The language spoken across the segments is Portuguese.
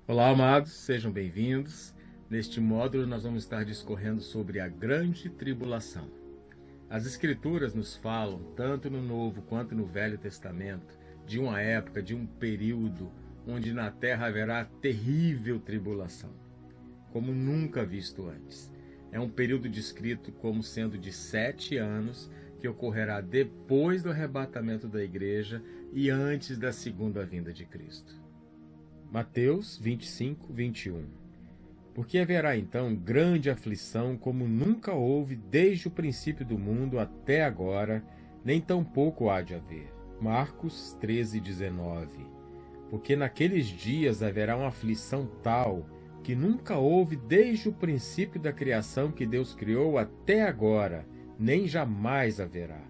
Olá, amados, sejam bem-vindos. Neste módulo, nós vamos estar discorrendo sobre a grande tribulação. As Escrituras nos falam, tanto no Novo quanto no Velho Testamento, de uma época, de um período, onde na terra haverá terrível tribulação, como nunca visto antes. É um período descrito como sendo de 7 anos, que ocorrerá depois do arrebatamento da igreja e antes da segunda vinda de Cristo. Mateus 25, 21. Porque haverá então grande aflição como nunca houve desde o princípio do mundo até agora, nem tampouco há de haver. Marcos 13, 19. Porque naqueles dias haverá uma aflição tal que nunca houve desde o princípio da criação que Deus criou até agora, nem jamais haverá.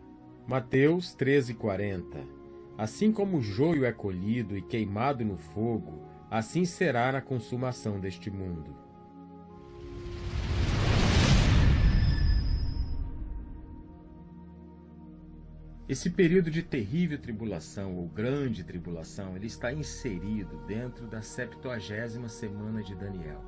Mateus 13, 40. Assim como o joio é colhido e queimado no fogo, assim será na consumação deste mundo. Esse período de terrível tribulação, ou grande tribulação, ele está inserido dentro da 70ª semana de Daniel.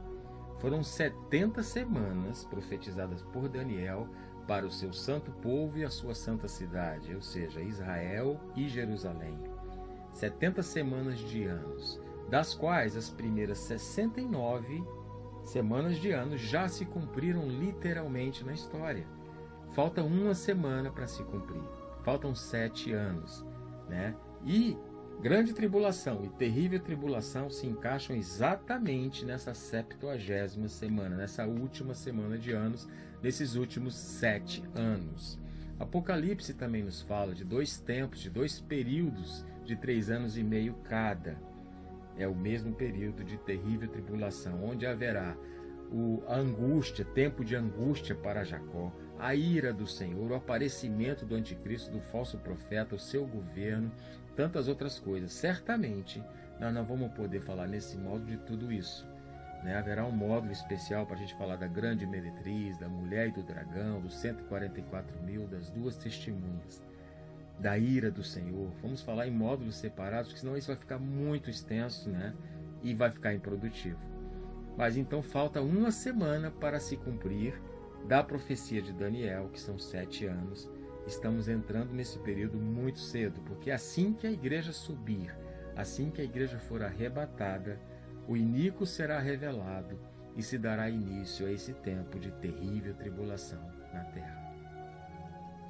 Foram 70 semanas profetizadas por Daniel para o seu santo povo e a sua santa cidade, ou seja, Israel e Jerusalém. 70 semanas de anos, das quais as primeiras 69 semanas de anos já se cumpriram literalmente na história. Falta uma semana para se cumprir. Faltam 7 anos, né? E grande tribulação e terrível tribulação se encaixam exatamente nessa 70ª semana, nessa última semana de anos, nesses últimos 7 anos. Apocalipse também nos fala de 2 tempos, de 2 períodos de 3 anos e meio cada. É o mesmo período de terrível tribulação, onde haverá a angústia, tempo de angústia para Jacó, a ira do Senhor, o aparecimento do anticristo, do falso profeta, o seu governo, tantas outras coisas. Certamente, nós não vamos poder falar nesse módulo de tudo isso, né? Haverá um módulo especial para a gente falar da grande meretriz, da mulher e do dragão, dos 144.000, das 2 testemunhas, da ira do Senhor. Vamos falar em módulos separados, porque senão isso vai ficar muito extenso, né? E vai ficar improdutivo. Mas então falta uma semana para se cumprir da profecia de Daniel, que são 7 anos. Estamos entrando nesse período muito cedo, porque assim que a igreja subir, assim que a igreja for arrebatada, o iníquo será revelado e se dará início a esse tempo de terrível tribulação na terra.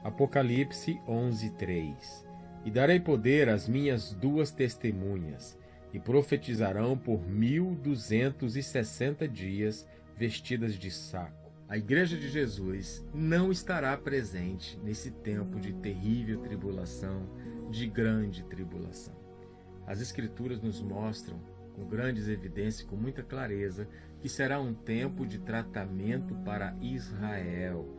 Apocalipse 11:3. E darei poder às minhas 2 testemunhas, e profetizarão por 1260 dias, vestidas de saco. A igreja de Jesus não estará presente nesse tempo de terrível tribulação, de grande tribulação. As Escrituras nos mostram, com grandes evidências, com muita clareza, que será um tempo de tratamento para Israel.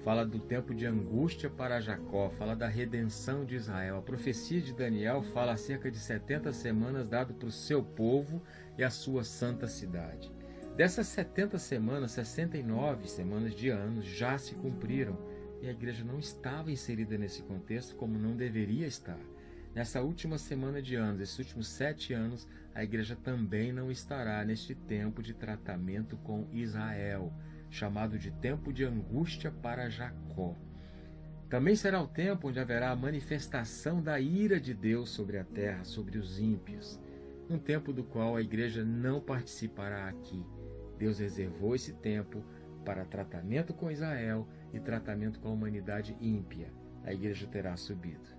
Fala do tempo de angústia para Jacó, fala da redenção de Israel. A profecia de Daniel fala acerca de 70 semanas dado para o seu povo e a sua santa cidade. Dessas 70 semanas, 69 semanas de anos já se cumpriram e a igreja não estava inserida nesse contexto como não deveria estar. Nessa última semana de anos, esses últimos 7 anos, a igreja também não estará neste tempo de tratamento com Israel, chamado de tempo de angústia para Jacó. Também será o tempo onde haverá a manifestação da ira de Deus sobre a terra, sobre os ímpios, um tempo do qual a igreja não participará aqui. Deus reservou esse tempo para tratamento com Israel e tratamento com a humanidade ímpia. A igreja terá subido.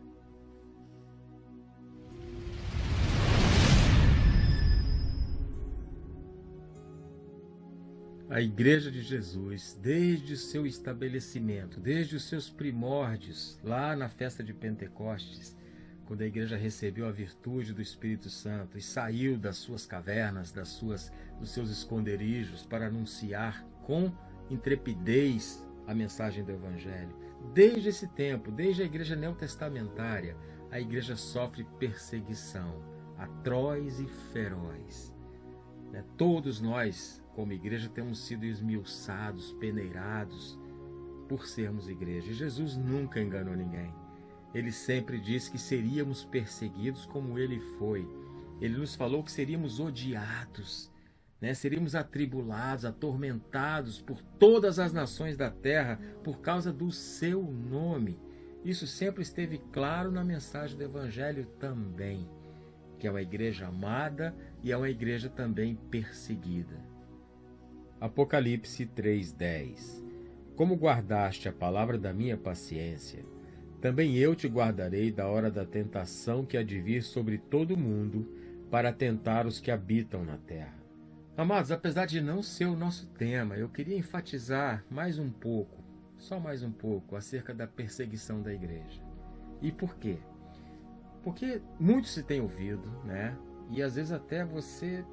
A Igreja de Jesus, desde o seu estabelecimento, desde os seus primórdios, lá na festa de Pentecostes, quando a igreja recebeu a virtude do Espírito Santo e saiu das suas cavernas, dos seus esconderijos para anunciar com intrepidez a mensagem do Evangelho. Desde esse tempo, desde a igreja neotestamentária, a igreja sofre perseguição atroz e feroz. Todos nós, como igreja, temos sido esmiuçados, peneirados por sermos igreja. Jesus nunca enganou ninguém. Ele sempre disse que seríamos perseguidos como ele foi. Ele nos falou que seríamos odiados. né? Seríamos atribulados, atormentados por todas as nações da terra por causa do seu nome. Isso sempre esteve claro na mensagem do Evangelho também, que é uma igreja amada e é uma igreja também perseguida. Apocalipse 3:10. Como guardaste a palavra da minha paciência, também eu te guardarei da hora da tentação que há de vir sobre todo o mundo, para tentar os que habitam na terra. Amados, apesar de não ser o nosso tema, eu queria enfatizar mais um pouco, só mais um pouco, acerca da perseguição da igreja. E por quê? Porque muito se tem ouvido, né? E às vezes até você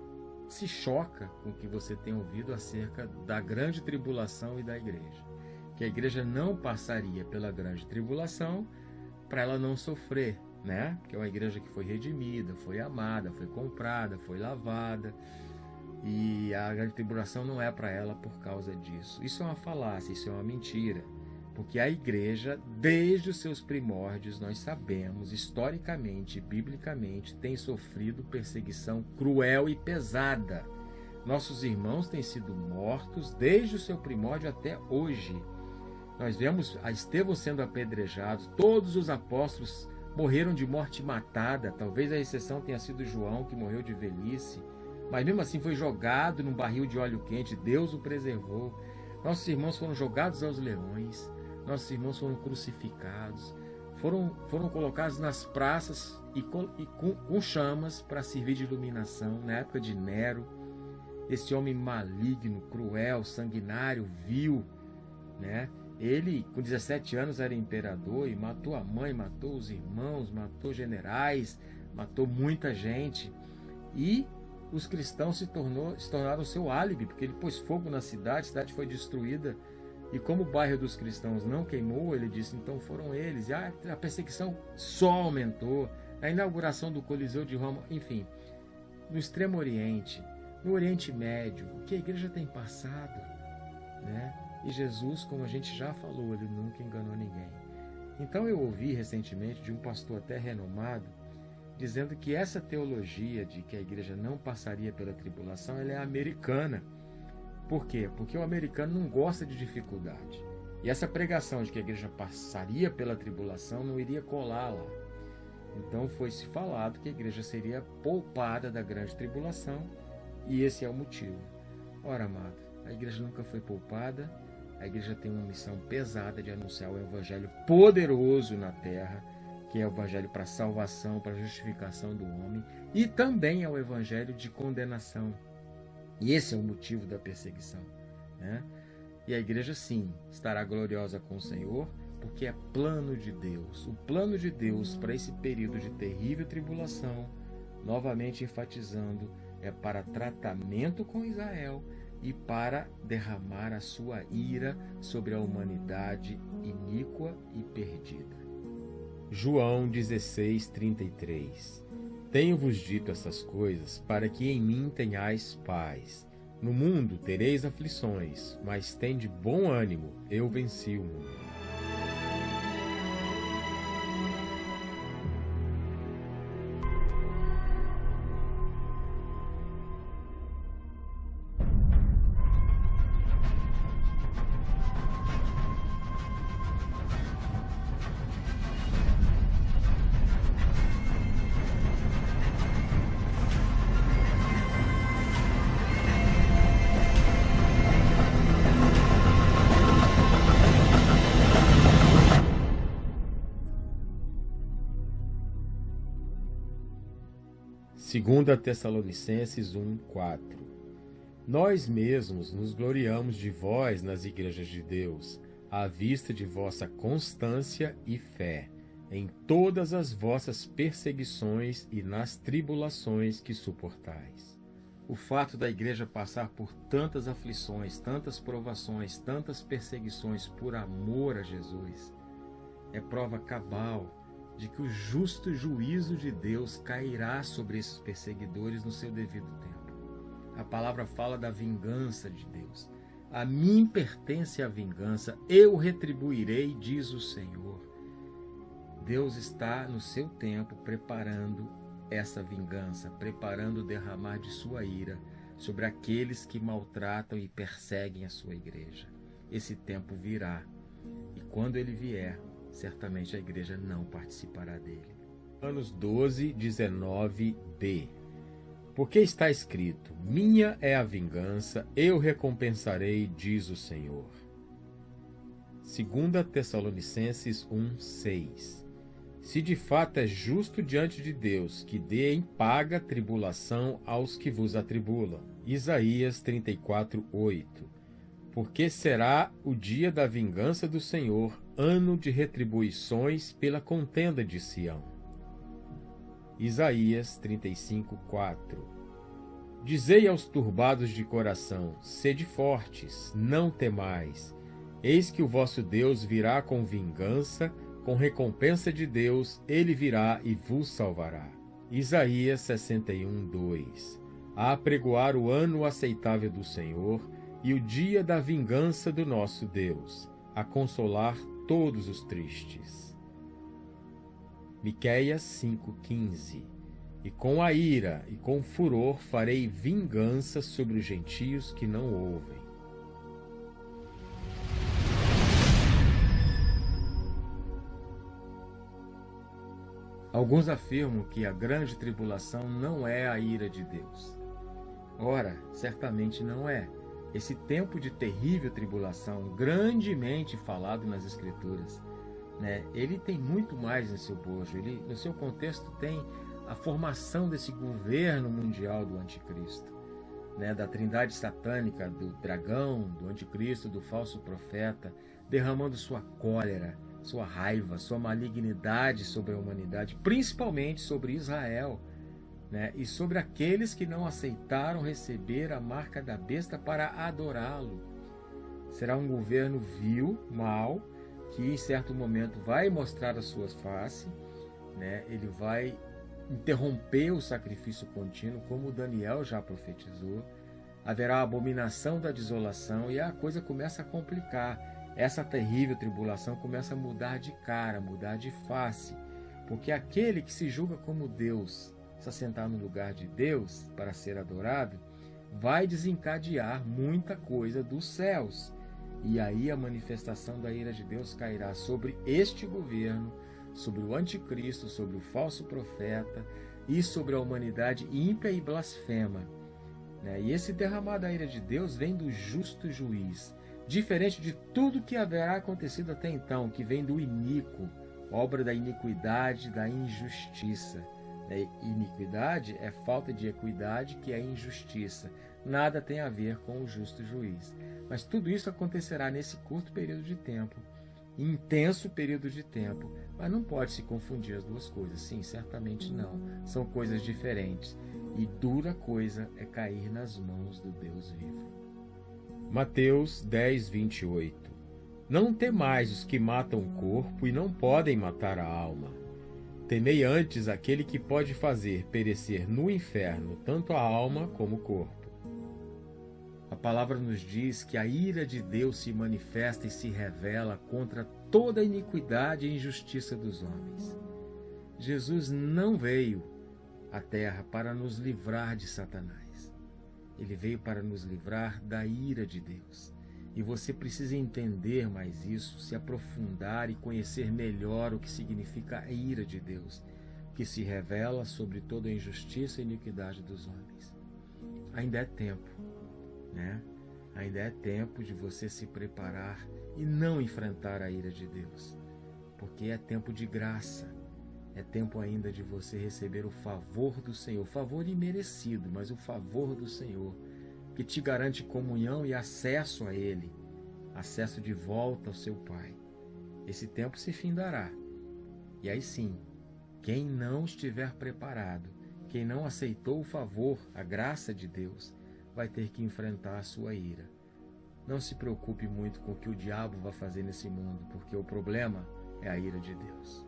se choca com o que você tem ouvido acerca da grande tribulação e da igreja. Que a igreja não passaria pela grande tribulação para ela não sofrer, né? Que é uma igreja que foi redimida, foi amada, foi comprada, foi lavada. E a grande tribulação não é para ela por causa disso. Isso é uma falácia, isso é uma mentira. Porque a igreja, desde os seus primórdios, nós sabemos, historicamente, biblicamente, tem sofrido perseguição cruel e pesada. Nossos irmãos têm sido mortos desde o seu primórdio até hoje. Nós vemos a Estevão sendo apedrejado, todos os apóstolos morreram de morte matada, talvez a exceção tenha sido João, que morreu de velhice, mas mesmo assim foi jogado num barril de óleo quente, Deus o preservou. Nossos irmãos foram jogados aos leões, nossos irmãos foram crucificados, foram colocados nas praças e com chamas para servir de iluminação, na época de Nero, esse homem maligno, cruel, sanguinário, vil, né? Ele, com 17 anos, era imperador e matou a mãe, matou os irmãos, matou generais, matou muita gente. E os cristãos se tornaram seu álibi, porque ele pôs fogo na cidade, a cidade foi destruída. E como o bairro dos cristãos não queimou, ele disse, então foram eles. E a perseguição só aumentou. A inauguração do Coliseu de Roma, enfim. No Extremo Oriente, no Oriente Médio, o que a igreja tem passado, né? E Jesus, como a gente já falou, ele nunca enganou ninguém. Então eu ouvi recentemente de um pastor até renomado, dizendo que essa teologia de que a igreja não passaria pela tribulação, ela é americana. Por quê? Porque o americano não gosta de dificuldade. E essa pregação de que a igreja passaria pela tribulação não iria colar lá. Então foi-se falado que a igreja seria poupada da grande tribulação, e esse é o motivo. Ora, amado, a igreja nunca foi poupada. A igreja tem uma missão pesada de anunciar o evangelho poderoso na terra, que é o evangelho para salvação, para justificação do homem, e também é o evangelho de condenação. E esse é o motivo da perseguição, né? E a igreja, sim, estará gloriosa com o Senhor, porque é plano de Deus. O plano de Deus para esse período de terrível tribulação, novamente enfatizando, é para tratamento com Israel e para derramar a sua ira sobre a humanidade iníqua e perdida. João 16:33. Tenho-vos dito essas coisas para que em mim tenhais paz. No mundo tereis aflições, mas tende bom ânimo, eu venci o mundo. Segunda Tessalonicenses 1:4. Nós mesmos nos gloriamos de vós nas igrejas de Deus, à vista de vossa constância e fé, em todas as vossas perseguições e nas tribulações que suportais. O fato da igreja passar por tantas aflições, tantas provações, tantas perseguições por amor a Jesus, é prova cabal de que o justo juízo de Deus cairá sobre esses perseguidores no seu devido tempo. A palavra fala da vingança de Deus. A mim pertence a vingança, eu retribuirei, diz o Senhor. Deus está no seu tempo preparando essa vingança, preparando o derramar de sua ira sobre aqueles que maltratam e perseguem a sua igreja. Esse tempo virá, e quando ele vier, certamente a igreja não participará dele. Anos 12, 19b. Porque está escrito: minha é a vingança, eu recompensarei, diz o Senhor. 2 Tessalonicenses 1, 6. Se de fato é justo diante de Deus que dê em paga tribulação aos que vos atribulam. Isaías 34, 8. Porque será o dia da vingança do Senhor, ano de retribuições pela contenda de Sião. Isaías 35, 4. Dizei aos turbados de coração: sede fortes, não temais. Eis que o vosso Deus virá com vingança, com recompensa de Deus, ele virá e vos salvará. Isaías 61, 2. A apregoar o ano aceitável do Senhor e o dia da vingança do nosso Deus, a consolar todos os tristes. Miqueias 5,15. E com a ira e com furor farei vingança sobre os gentios que não ouvem. Alguns afirmam que a grande tribulação não é a ira de Deus. Ora, certamente não é. Esse tempo de terrível tribulação, grandemente falado nas Escrituras, ele tem muito mais em seu bojo. Ele, no seu contexto, tem a formação desse governo mundial do anticristo, da trindade satânica, do dragão, do anticristo, do falso profeta, derramando sua cólera, sua raiva, sua malignidade sobre a humanidade, principalmente sobre Israel, e sobre aqueles que não aceitaram receber a marca da besta para adorá-lo. Será um governo vil, mau, que em certo momento vai mostrar a sua face, ele vai interromper o sacrifício contínuo, como Daniel já profetizou. Haverá a abominação da desolação e a coisa começa a complicar. Essa terrível tribulação começa a mudar de cara, mudar de face, porque aquele que se julga como Deus, se assentar no lugar de Deus para ser adorado, vai desencadear muita coisa dos céus. E aí a manifestação da ira de Deus cairá sobre este governo, sobre o anticristo, sobre o falso profeta e sobre a humanidade ímpia e blasfema. E esse derramar da ira de Deus vem do justo juiz, diferente de tudo que haverá acontecido até então, que vem do iníquo, obra da iniquidade, da injustiça. Iniquidade é falta de equidade, que é injustiça. Nada tem a ver com o justo juiz. Mas tudo isso acontecerá nesse curto período de tempo, intenso período de tempo. Mas não pode se confundir as duas coisas. Sim, certamente não. São coisas diferentes. E dura coisa é cair nas mãos do Deus vivo. Mateus 10, 28. Não temais os que matam o corpo e não podem matar a alma. Temei antes aquele que pode fazer perecer no inferno tanto a alma como o corpo. A palavra nos diz que a ira de Deus se manifesta e se revela contra toda a iniquidade e injustiça dos homens. Jesus não veio à terra para nos livrar de Satanás. Ele veio para nos livrar da ira de Deus. E você precisa entender mais isso, se aprofundar e conhecer melhor o que significa a ira de Deus, que se revela sobre toda a injustiça e iniquidade dos homens. Ainda é tempo, Ainda é tempo de você se preparar e não enfrentar a ira de Deus, porque é tempo de graça. É tempo ainda de você receber o favor do Senhor, favor imerecido, mas o favor do Senhor, que te garante comunhão e acesso a Ele, acesso de volta ao seu Pai. Esse tempo se findará. E aí sim, quem não estiver preparado, quem não aceitou o favor, a graça de Deus, vai ter que enfrentar a sua ira. Não se preocupe muito com o que o diabo vai fazer nesse mundo, porque o problema é a ira de Deus.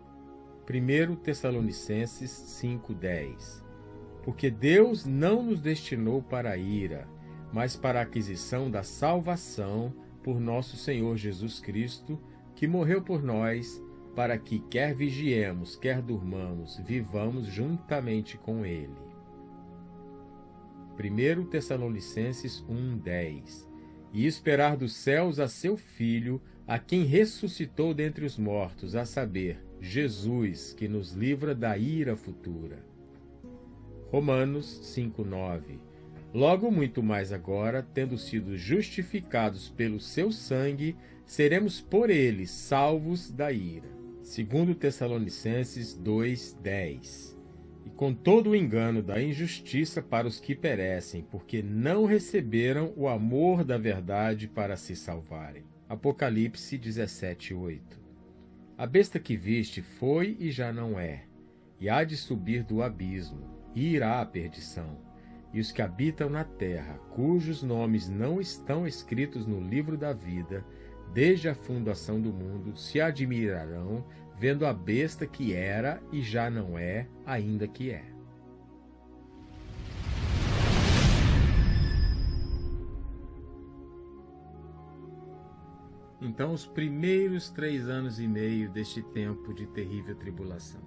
1 Tessalonicenses 5,10. Porque Deus não nos destinou para a ira, mas para a aquisição da salvação por nosso Senhor Jesus Cristo, que morreu por nós, para que, quer vigiemos, quer durmamos, vivamos juntamente com Ele. 1 Tessalonicenses 1:10. E esperar dos céus a seu Filho, a quem ressuscitou dentre os mortos, a saber, Jesus, que nos livra da ira futura. Romanos 5:9. Logo muito mais agora, tendo sido justificados pelo seu sangue, seremos por ele salvos da ira. 2 Tessalonicenses 2:10. E com todo o engano da injustiça para os que perecem, porque não receberam o amor da verdade para se salvarem. Apocalipse 17:8. A besta que viste foi e já não é, e há de subir do abismo, e irá à perdição. E os que habitam na terra, cujos nomes não estão escritos no livro da vida, desde a fundação do mundo, se admirarão, vendo a besta que era e já não é, ainda que é. Então, os primeiros 3 anos e meio deste tempo de terrível tribulação.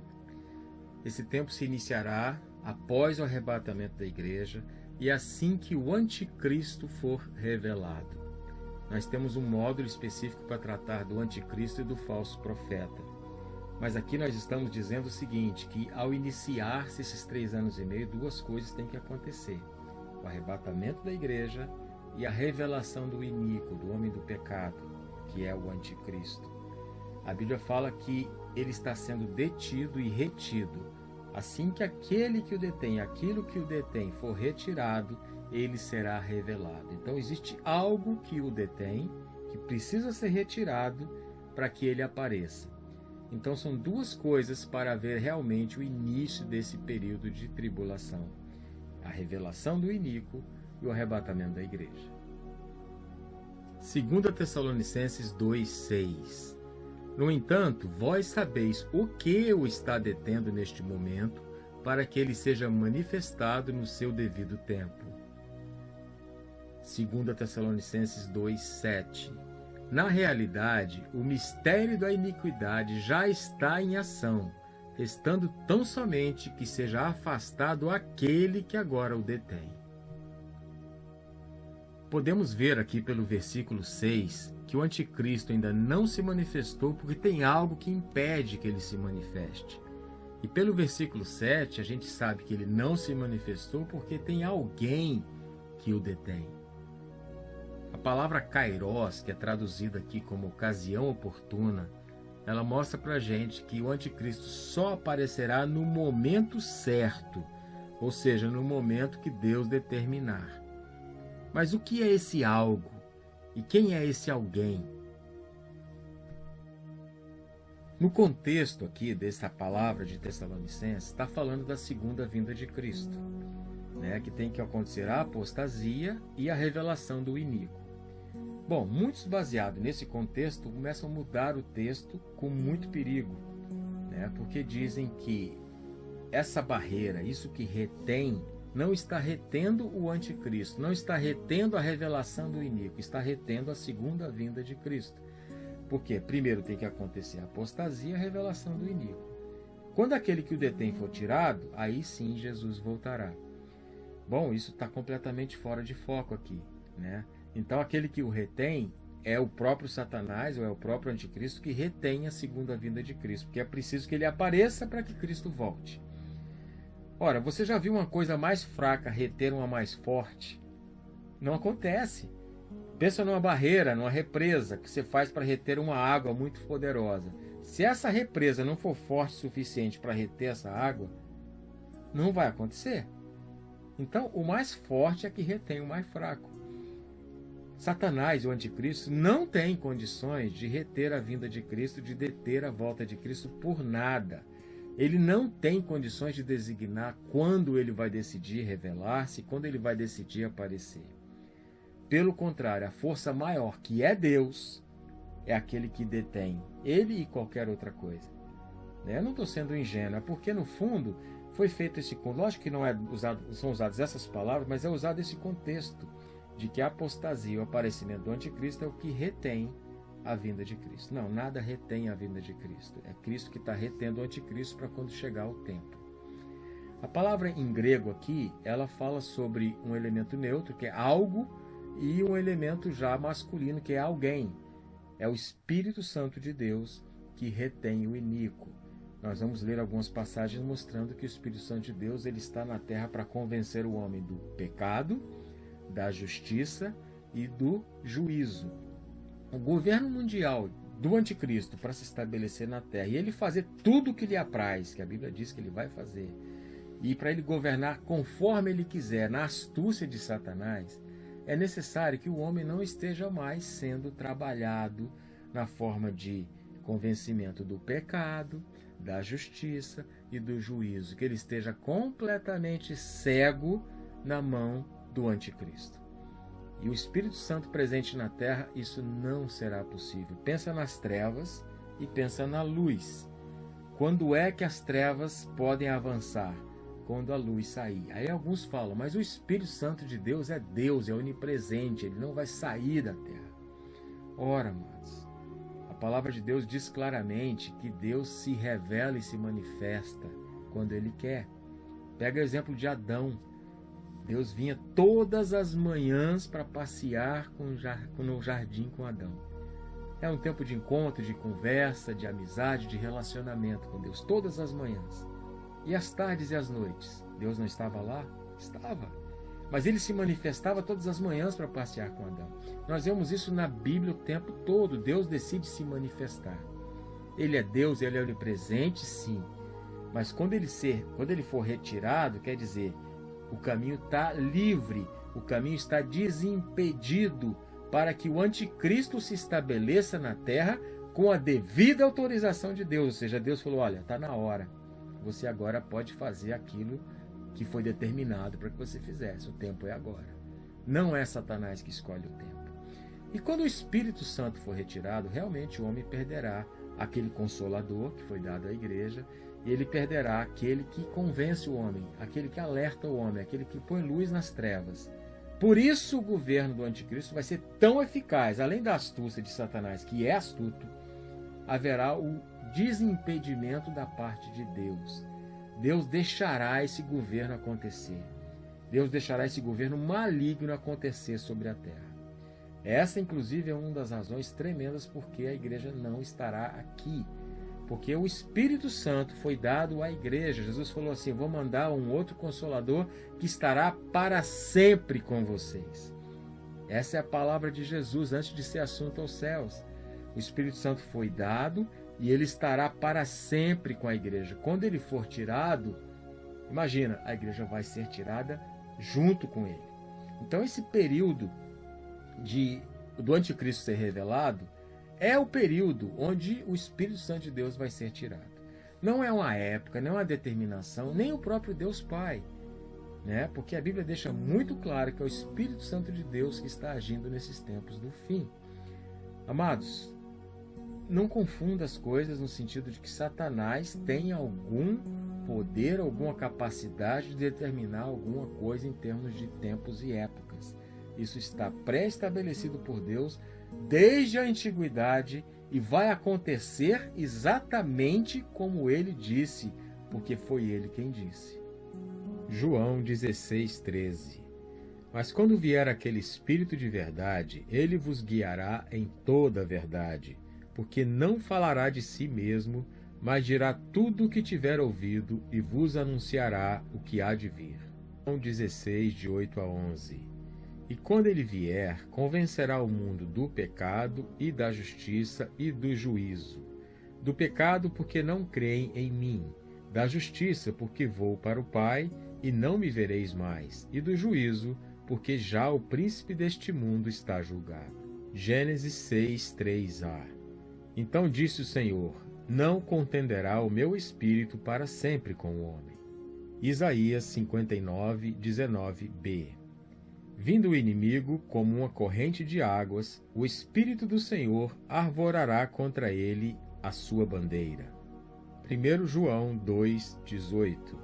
Esse tempo se iniciará após o arrebatamento da igreja e assim que o anticristo for revelado. Nós temos um módulo específico para tratar do anticristo e do falso profeta. Mas aqui nós estamos dizendo o seguinte, que ao iniciar-se esses 3 anos e meio, 2 coisas têm que acontecer. O arrebatamento da igreja e a revelação do iníquo, do homem do pecado, que é o anticristo. A Bíblia fala que ele está sendo detido e retido. Assim que aquele que o detém, aquilo que o detém for retirado, ele será revelado. Então existe algo que o detém, que precisa ser retirado para que ele apareça. Então são 2 coisas para ver realmente o início desse período de tribulação. A revelação do iníquo e o arrebatamento da igreja. 2 Tessalonicenses 2:6. No entanto, vós sabeis o que o está detendo neste momento, para que ele seja manifestado no seu devido tempo. 2 Tessalonicenses 2:7. Na realidade, o mistério da iniquidade já está em ação, restando tão somente que seja afastado aquele que agora o detém. Podemos ver aqui pelo versículo 6 que o anticristo ainda não se manifestou porque tem algo que impede que ele se manifeste. E pelo versículo 7 a gente sabe que ele não se manifestou porque tem alguém que o detém. A palavra kairos, que é traduzida aqui como ocasião oportuna, ela mostra pra gente que o anticristo só aparecerá no momento certo, ou seja, no momento que Deus determinar. Mas o que é esse algo? E quem é esse alguém? No contexto aqui dessa palavra de Tessalonicenses, está falando da segunda vinda de Cristo, que tem que acontecer a apostasia e a revelação do iníquo. Bom, muitos baseados nesse contexto começam a mudar o texto com muito perigo, porque dizem que essa barreira, isso que retém, não está retendo o anticristo, não está retendo a revelação do iníquo, está retendo a segunda vinda de Cristo. Porque primeiro tem que acontecer a apostasia e a revelação do iníquo. Quando aquele que o detém for tirado, aí sim Jesus voltará. Bom, isso está completamente fora de foco aqui, Então aquele que o retém é o próprio Satanás, ou é o próprio anticristo que retém a segunda vinda de Cristo, porque é preciso que ele apareça para que Cristo volte. Ora, você já viu uma coisa mais fraca reter uma mais forte? Não acontece. Pensa numa barreira, numa represa que você faz para reter uma água muito poderosa. Se essa represa não for forte o suficiente para reter essa água, não vai acontecer. Então, o mais forte é que retém o mais fraco. Satanás, o anticristo, não tem condições de reter a vinda de Cristo, de deter a volta de Cristo por nada. Ele não tem condições de designar quando ele vai decidir revelar-se, quando ele vai decidir aparecer. Pelo contrário, a força maior, que é Deus, é aquele que detém ele e qualquer outra coisa. Eu não estou sendo ingênuo, é porque no fundo foi feito esse contexto. Lógico que não são usadas essas palavras, mas é usado esse contexto de que a apostasia, o aparecimento do anticristo é o que retém a vinda de Cristo. Não, nada retém a vinda de Cristo. É Cristo que está retendo o anticristo para quando chegar o tempo. A palavra em grego aqui, ela fala sobre um elemento neutro, que é algo, e um elemento já masculino, que é alguém. É o Espírito Santo de Deus que retém o iníquo. Nós vamos ler algumas passagens mostrando que o Espírito Santo de Deus ele está na terra para convencer o homem do pecado, da justiça e do juízo. O governo mundial do anticristo para se estabelecer na terra e ele fazer tudo o que lhe apraz, que a Bíblia diz que ele vai fazer, e para ele governar conforme ele quiser, na astúcia de Satanás, é necessário que o homem não esteja mais sendo trabalhado na forma de convencimento do pecado, da justiça e do juízo, que ele esteja completamente cego na mão do anticristo. E o Espírito Santo presente na terra, isso não será possível. Pensa nas trevas e pensa na luz. Quando é que as trevas podem avançar? Quando a luz sair. Aí alguns falam, mas o Espírito Santo de Deus, é onipresente, ele não vai sair da terra. Ora, amados, a palavra de Deus diz claramente que Deus se revela e se manifesta quando ele quer. Pega o exemplo de Adão. Deus vinha todas as manhãs para passear no jardim com Adão. É um tempo de encontro, de conversa, de amizade, de relacionamento com Deus, todas as manhãs. E as tardes e as noites? Deus não estava lá? Estava. Mas ele se manifestava todas as manhãs para passear com Adão. Nós vemos isso na Bíblia o tempo todo. Deus decide se manifestar. Ele é Deus, ele é onipresente, sim. Mas quando ele for retirado, quer dizer, o caminho está livre, o caminho está desimpedido para que o anticristo se estabeleça na terra com a devida autorização de Deus. Ou seja, Deus falou, olha, está na hora. Você agora pode fazer aquilo que foi determinado para que você fizesse. O tempo é agora. Não é Satanás que escolhe o tempo. E quando o Espírito Santo for retirado, realmente o homem perderá aquele consolador que foi dado à igreja, e ele perderá aquele que convence o homem, aquele que alerta o homem, aquele que põe luz nas trevas. Por isso o governo do anticristo vai ser tão eficaz, além da astúcia de Satanás, que é astuto, haverá o desimpedimento da parte de Deus. Deus deixará esse governo acontecer. Deus deixará esse governo maligno acontecer sobre a terra. Essa, inclusive, é uma das razões tremendas porque a igreja não estará aqui. Porque o Espírito Santo foi dado à igreja. Jesus falou assim, vou mandar um outro Consolador que estará para sempre com vocês. Essa é a palavra de Jesus antes de ser assunto aos céus. O Espírito Santo foi dado e ele estará para sempre com a igreja. Quando ele for tirado, imagina, a igreja vai ser tirada junto com ele. Então esse período do anticristo ser revelado é o período onde o Espírito Santo de Deus vai ser tirado. Não é uma época, não é uma determinação, nem o próprio Deus Pai, né? Porque a Bíblia deixa muito claro que é o Espírito Santo de Deus que está agindo nesses tempos do fim. Amados, não confunda as coisas no sentido de que Satanás tem algum poder, alguma capacidade de determinar alguma coisa em termos de tempos e épocas. Isso está pré-estabelecido por Deus desde a antiguidade e vai acontecer exatamente como ele disse, porque foi ele quem disse. João 16:13. Mas quando vier aquele Espírito de verdade, ele vos guiará em toda a verdade, porque não falará de si mesmo, mas dirá tudo o que tiver ouvido e vos anunciará o que há de vir. João 16, de 8 a 11. E quando ele vier, convencerá o mundo do pecado e da justiça e do juízo. Do pecado, porque não creem em mim. Da justiça, porque vou para o Pai e não me vereis mais. E do juízo, porque já o príncipe deste mundo está julgado. Gênesis 6, 3a. Então disse o Senhor, não contenderá o meu espírito para sempre com o homem. Isaías 59, 19b. Vindo o inimigo como uma corrente de águas, o Espírito do Senhor arvorará contra ele a sua bandeira. 1 João 2,18.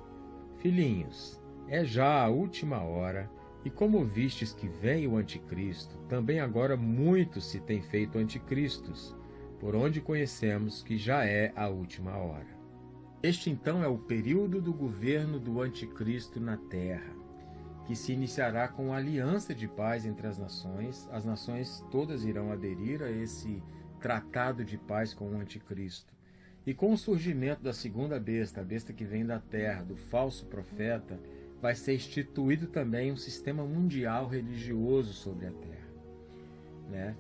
Filhinhos, é já a última hora, e como vistes que vem o anticristo, também agora muitos se têm feito anticristos, por onde conhecemos que já é a última hora. Este então é o período do governo do anticristo na terra, que se iniciará com a aliança de paz entre as nações todas irão aderir a esse tratado de paz com o anticristo. E com o surgimento da segunda besta, a besta que vem da terra, do falso profeta, vai ser instituído também um sistema mundial religioso sobre a terra, né?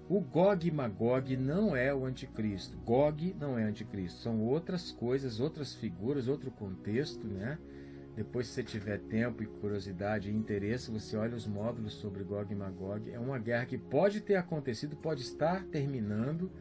O Gog e Magog não é o anticristo. Gog não é anticristo. São outras coisas, outras figuras, outro contexto, né? Depois, se você tiver tempo e curiosidade e interesse, você olha os módulos sobre Gog e Magog. É uma guerra que pode ter acontecido, pode estar terminando.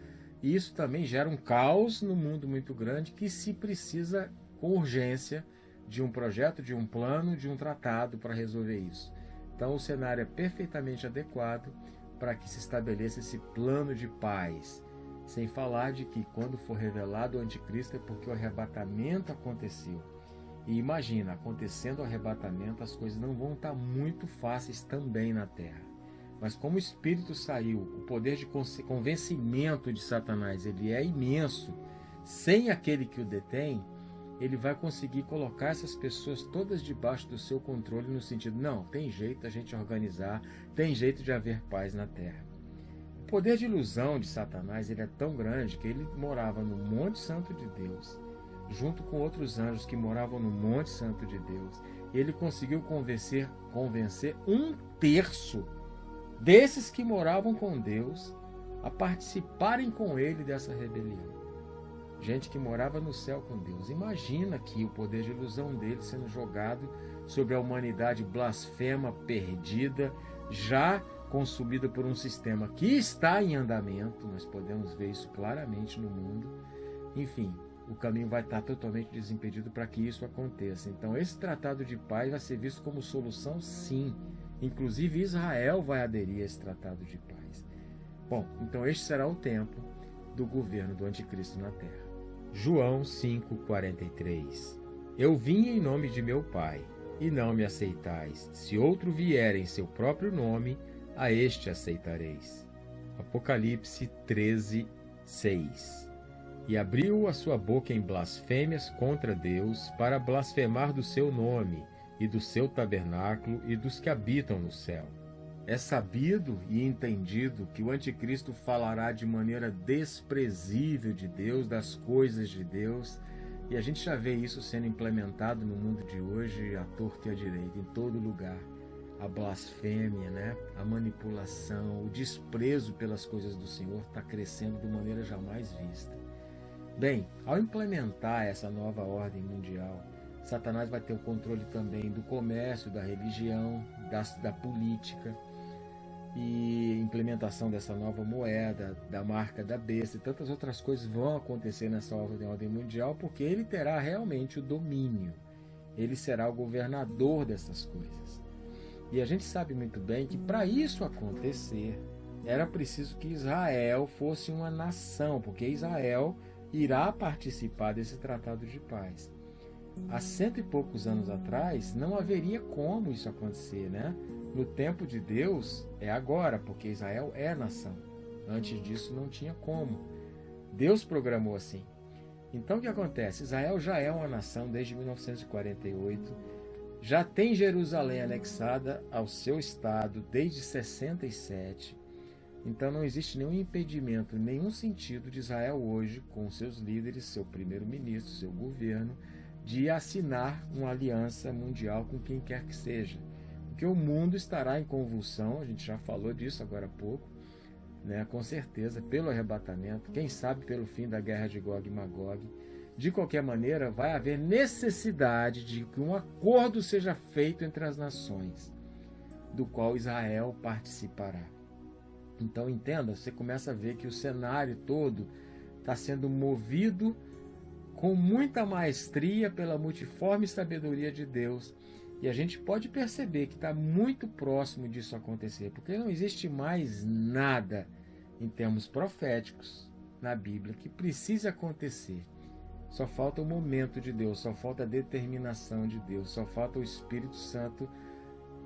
E isso também gera um caos no mundo muito grande que se precisa, com urgência, de um projeto, de um plano, de um tratado para resolver isso. Então, o cenário é perfeitamente adequado para que se estabeleça esse plano de paz. Sem falar de que, quando for revelado o anticristo, é porque o arrebatamento aconteceu. E imagina, acontecendo o arrebatamento, as coisas não vão estar muito fáceis também na terra. Mas como o Espírito saiu, o poder de convencimento de Satanás ele é imenso, sem aquele que o detém, ele vai conseguir colocar essas pessoas todas debaixo do seu controle no sentido, não, tem jeito da gente organizar, tem jeito de haver paz na terra. O poder de ilusão de Satanás ele é tão grande que ele morava no Monte Santo de Deus, junto com outros anjos que moravam no Monte Santo de Deus. Ele conseguiu convencer 1/3 desses que moravam com Deus a participarem com ele dessa rebelião. Gente que morava no céu com Deus. Imagina aqui o poder de ilusão dele sendo jogado sobre a humanidade blasfema, perdida, já consumida por um sistema que está em andamento. Nós podemos ver isso claramente no mundo. Enfim, o caminho vai estar totalmente desimpedido para que isso aconteça. Então, esse tratado de paz vai ser visto como solução, sim. Inclusive, Israel vai aderir a esse tratado de paz. Bom, então este será o tempo do governo do anticristo na terra. João 5,43 Eu vim em nome de meu Pai, e não me aceitais. Se outro vier em seu próprio nome, a este aceitareis. Apocalipse 13:6 E abriu a sua boca em blasfêmias contra Deus, para blasfemar do seu nome, e do seu tabernáculo, e dos que habitam no céu. É sabido e entendido que o anticristo falará de maneira desprezível de Deus, das coisas de Deus, e a gente já vê isso sendo implementado no mundo de hoje, à torta e à direita, em todo lugar. A blasfêmia, né? A manipulação, o desprezo pelas coisas do Senhor está crescendo de maneira jamais vista. Bem, ao implementar essa nova ordem mundial, Satanás vai ter o controle também do comércio, da religião, da política, e implementação dessa nova moeda, da marca da besta e tantas outras coisas vão acontecer nessa ordem mundial, porque ele terá realmente o domínio, ele será o governador dessas coisas. E a gente sabe muito bem que para isso acontecer, era preciso que Israel fosse uma nação, porque Israel irá participar desse tratado de paz. Há 100 e poucos anos atrás, não haveria como isso acontecer, né? No tempo de Deus, é agora, porque Israel é nação. Antes disso, não tinha como. Deus programou assim. Então, o que acontece? Israel já é uma nação desde 1948, já tem Jerusalém anexada ao seu estado desde 67. Então, não existe nenhum impedimento, nenhum sentido de Israel hoje, com seus líderes, seu primeiro-ministro, seu governo, de assinar uma aliança mundial com quem quer que seja. Porque o mundo estará em convulsão, a gente já falou disso agora há pouco, né? Com certeza, pelo arrebatamento, quem sabe pelo fim da guerra de Gog e Magog. De qualquer maneira, vai haver necessidade de que um acordo seja feito entre as nações, do qual Israel participará. Então, entenda, você começa a ver que o cenário todo está sendo movido com muita maestria pela multiforme sabedoria de Deus. E a gente pode perceber que está muito próximo disso acontecer, porque não existe mais nada em termos proféticos na Bíblia que precise acontecer. Só falta o momento de Deus, só falta a determinação de Deus, só falta o Espírito Santo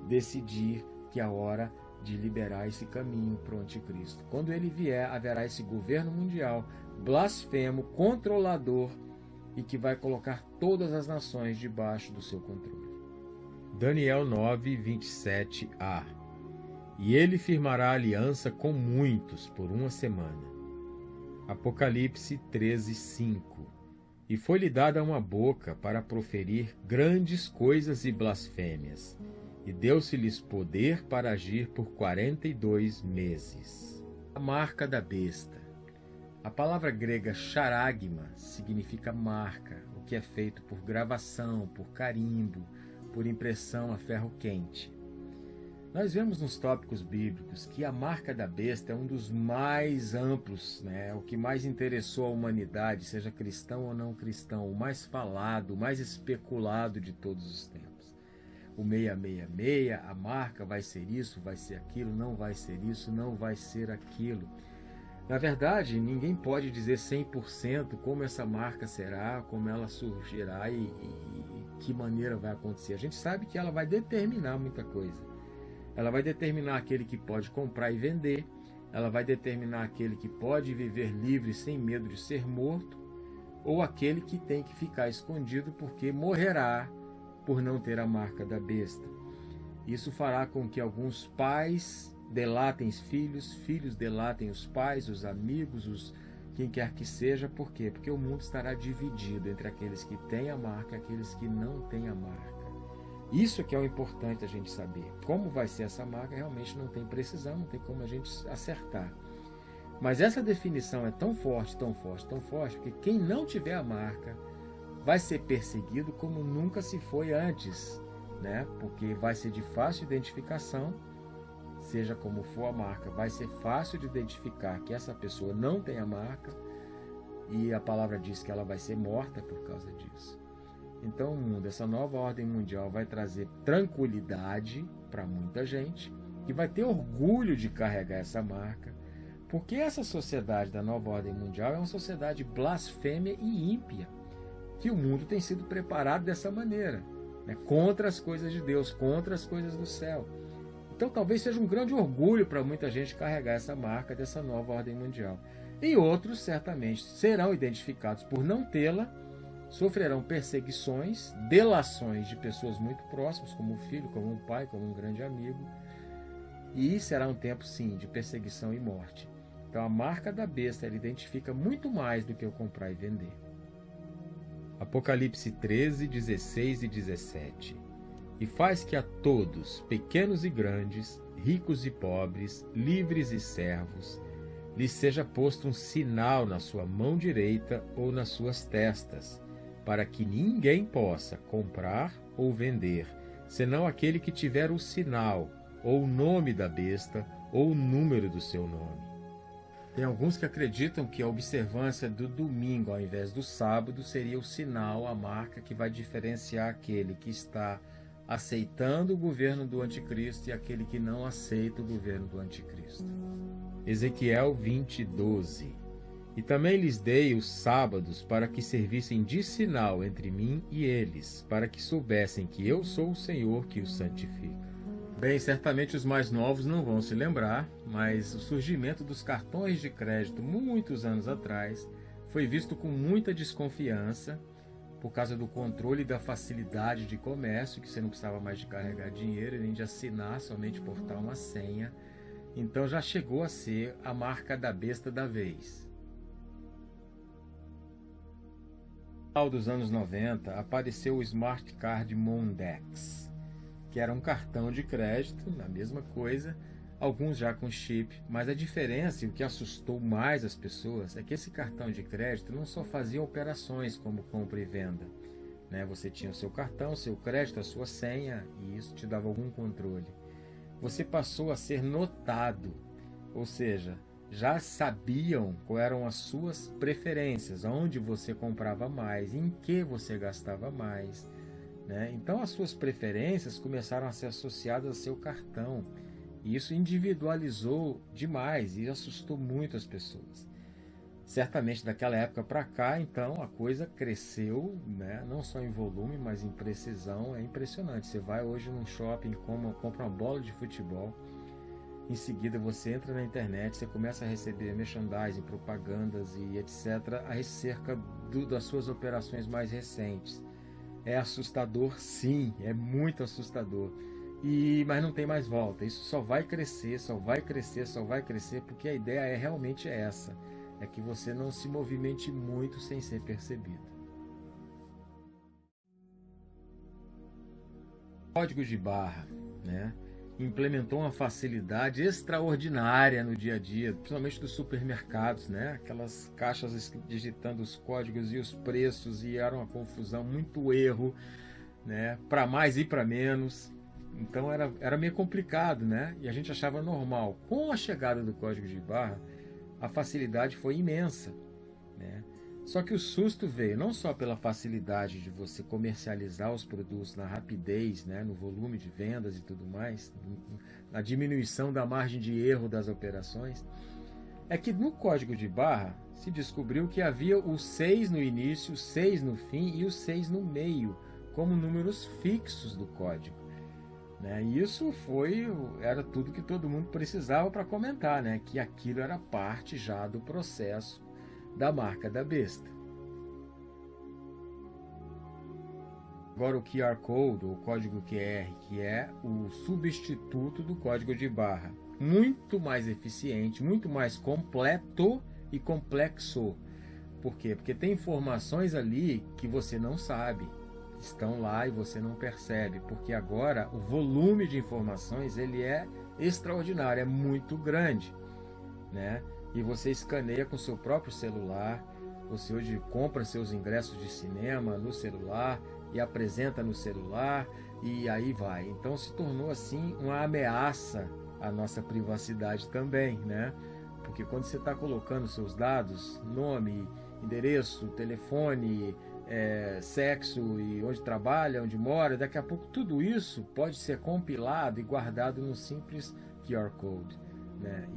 decidir que é a hora de liberar esse caminho para o anticristo. Quando ele vier, haverá esse governo mundial blasfemo, controlador, e que vai colocar todas as nações debaixo do seu controle. Daniel 9, 27a. E ele firmará aliança com muitos por uma semana. Apocalipse 13, 5. E foi-lhe dada uma boca para proferir grandes coisas e blasfêmias, e deu-se-lhes poder para agir por 42 meses. A marca da besta. A palavra grega charagma significa marca, o que é feito por gravação, por carimbo, por impressão a ferro quente. Nós vemos nos tópicos bíblicos que a marca da besta é um dos mais amplos, o que mais interessou a humanidade, seja cristão ou não cristão, o mais falado, o mais especulado de todos os tempos. O 666, a marca vai ser isso, vai ser aquilo, não vai ser isso, não vai ser aquilo. Na verdade, ninguém pode dizer 100% como essa marca será, como ela surgirá e que maneira vai acontecer. A gente sabe que ela vai determinar muita coisa. Ela vai determinar aquele que pode comprar e vender, ela vai determinar aquele que pode viver livre sem medo de ser morto, ou aquele que tem que ficar escondido porque morrerá por não ter a marca da besta. Isso fará com que alguns pais delatem os filhos, filhos delatem os pais, os amigos, quem quer que seja. Por quê? Porque o mundo estará dividido entre aqueles que têm a marca e aqueles que não têm a marca. Isso que é o importante a gente saber. Como vai ser essa marca realmente não tem precisão, não tem como a gente acertar. Mas essa definição é tão forte, tão forte, tão forte, porque quem não tiver a marca vai ser perseguido como nunca se foi antes, Porque vai ser de fácil identificação, seja como for a marca, vai ser fácil de identificar que essa pessoa não tem a marca, e a palavra diz que ela vai ser morta por causa disso. Então o mundo, essa nova ordem mundial vai trazer tranquilidade para muita gente, que vai ter orgulho de carregar essa marca, porque essa sociedade da nova ordem mundial é uma sociedade blasfêmia e ímpia, que o mundo tem sido preparado dessa maneira, contra as coisas de Deus, contra as coisas do céu. Então talvez seja um grande orgulho para muita gente carregar essa marca dessa nova ordem mundial. E outros certamente serão identificados por não tê-la, sofrerão perseguições, delações de pessoas muito próximas, como um filho, como um pai, como um grande amigo. E será um tempo, sim, de perseguição e morte. Então a marca da besta, ela identifica muito mais do que o comprar e vender. Apocalipse 13, 16 e 17. E faz que a todos, pequenos e grandes, ricos e pobres, livres e servos, lhes seja posto um sinal na sua mão direita ou nas suas testas, para que ninguém possa comprar ou vender, senão aquele que tiver o sinal, ou o nome da besta, ou o número do seu nome. Tem alguns que acreditam que a observância do domingo ao invés do sábado seria o sinal, a marca que vai diferenciar aquele que está aceitando o governo do anticristo e aquele que não aceita o governo do anticristo. Ezequiel 20, 12. E também lhes dei os sábados para que servissem de sinal entre mim e eles, para que soubessem que eu sou o Senhor que os santifica. Bem, certamente os mais novos não vão se lembrar, mas o surgimento dos cartões de crédito muitos anos atrás foi visto com muita desconfiança por causa do controle e da facilidade de comércio, que você não precisava mais de carregar dinheiro nem de assinar, somente portar uma senha. Então já chegou a ser a marca da besta da vez. No final dos anos 90, apareceu o Smart Card Mondex, que era um cartão de crédito, a mesma coisa, alguns já com chip, mas a diferença e o que assustou mais as pessoas é que esse cartão de crédito não só fazia operações como compra e venda, Você tinha o seu cartão, o seu crédito, a sua senha, e isso te dava algum controle. Você passou a ser notado, ou seja, já sabiam quais eram as suas preferências, onde você comprava mais, em que você gastava mais, Então as suas preferências começaram a ser associadas ao seu cartão, e isso individualizou demais e assustou muito as pessoas. Certamente daquela época para cá, então, a coisa cresceu, não só em volume, mas em precisão. É impressionante. Você vai hoje num shopping, compra uma bola de futebol Em seguida você entra na internet, você começa a receber merchandising, propagandas e etc. acerca das suas operações mais recentes. É assustador, sim, é muito assustador. Mas não tem mais volta. Isso só vai crescer, só vai crescer, só vai crescer, porque a ideia é realmente essa. É que você não se movimente muito sem ser percebido. Códigos de barra, né? Implementou uma facilidade extraordinária no dia a dia, principalmente dos supermercados, né? Aquelas caixas digitando os códigos e os preços, e era uma confusão, muito erro, né? Para mais e para menos. Então era meio complicado, né? E a gente achava normal. Com a chegada do código de barra, a facilidade foi imensa, né? Só que o susto veio não só pela facilidade de você comercializar os produtos na rapidez, né, no volume de vendas e tudo mais, na diminuição da margem de erro das operações, é que no código de barra se descobriu que havia o 6 no início, o 6 no fim e o 6 no meio, como números fixos do código. Né? E isso era tudo que todo mundo precisava para comentar, né? Que aquilo era parte já do processo da marca da besta. Agora o QR Code, ou código QR, que é o substituto do código de barra. Muito mais eficiente, muito mais completo e complexo. Por quê? Porque tem informações ali que você não sabe. Estão lá e você não percebe. Porque agora o volume de informações ele é extraordinário, é muito grande, né? E você escaneia com seu próprio celular. Você hoje compra seus ingressos de cinema no celular e apresenta no celular e aí vai. Então se tornou assim uma ameaça à nossa privacidade também, né? Porque quando você está colocando seus dados, nome, endereço, telefone, sexo e onde trabalha, onde mora, daqui a pouco tudo isso pode ser compilado e guardado num simples QR Code, né?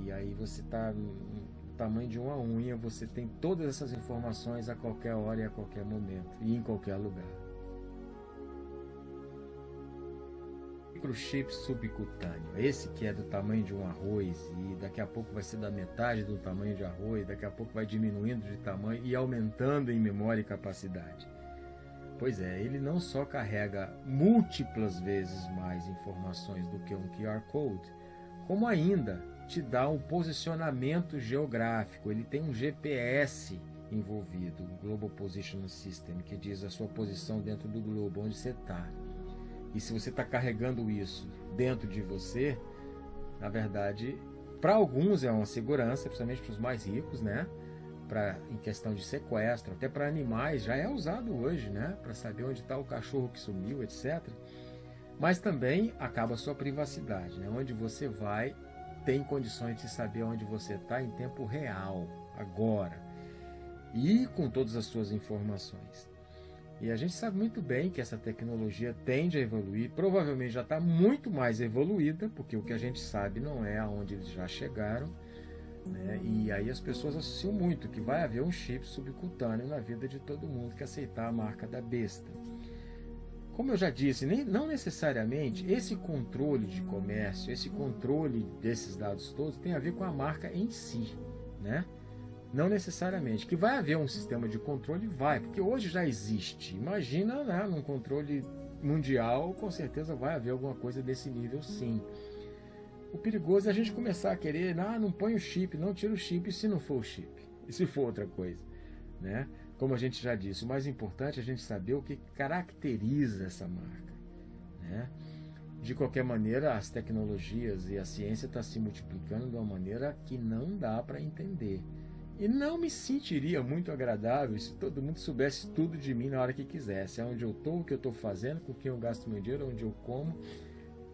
E aí você está no tamanho de uma unha, você tem todas essas informações a qualquer hora e a qualquer momento e em qualquer lugar. Microchip subcutâneo, esse que é do tamanho de um arroz e daqui a pouco vai ser da metade do tamanho de arroz, daqui a pouco vai diminuindo de tamanho e aumentando em memória e capacidade. Pois é, ele não só carrega múltiplas vezes mais informações do que um QR Code, como ainda te dá um posicionamento geográfico. Ele tem um GPS envolvido, o Global Positioning System, que diz a sua posição dentro do globo, onde você está. E se você está carregando isso dentro de você, na verdade, para alguns é uma segurança, principalmente para os mais ricos, né? Em questão de sequestro, até para animais já é usado hoje, né? Para saber onde está o cachorro que sumiu, etc. Mas também acaba a sua privacidade, né? Onde você vai, tem condições de saber onde você está em tempo real, agora, e com todas as suas informações. E a gente sabe muito bem que essa tecnologia tende a evoluir, provavelmente já está muito mais evoluída, porque o que a gente sabe não é aonde eles já chegaram, né? E aí as pessoas associam muito que vai haver um chip subcutâneo na vida de todo mundo que aceitar a marca da besta. Como eu já disse, não necessariamente esse controle de comércio, esse controle desses dados todos tem a ver com a marca em si, né? Não necessariamente. Que vai haver um sistema de controle, vai, porque hoje já existe. Imagina, né, num controle mundial, com certeza vai haver alguma coisa desse nível, sim. O perigoso é a gente começar a querer, não põe o chip, não tira o chip, e se não for o chip, e se for outra coisa, né? Como a gente já disse, o mais importante é a gente saber o que caracteriza essa marca, né? De qualquer maneira, as tecnologias e a ciência estão se multiplicando de uma maneira que não dá para entender. E não me sentiria muito agradável se todo mundo soubesse tudo de mim na hora que quisesse. Onde eu estou, o que eu estou fazendo, com quem eu gasto meu dinheiro, onde eu como.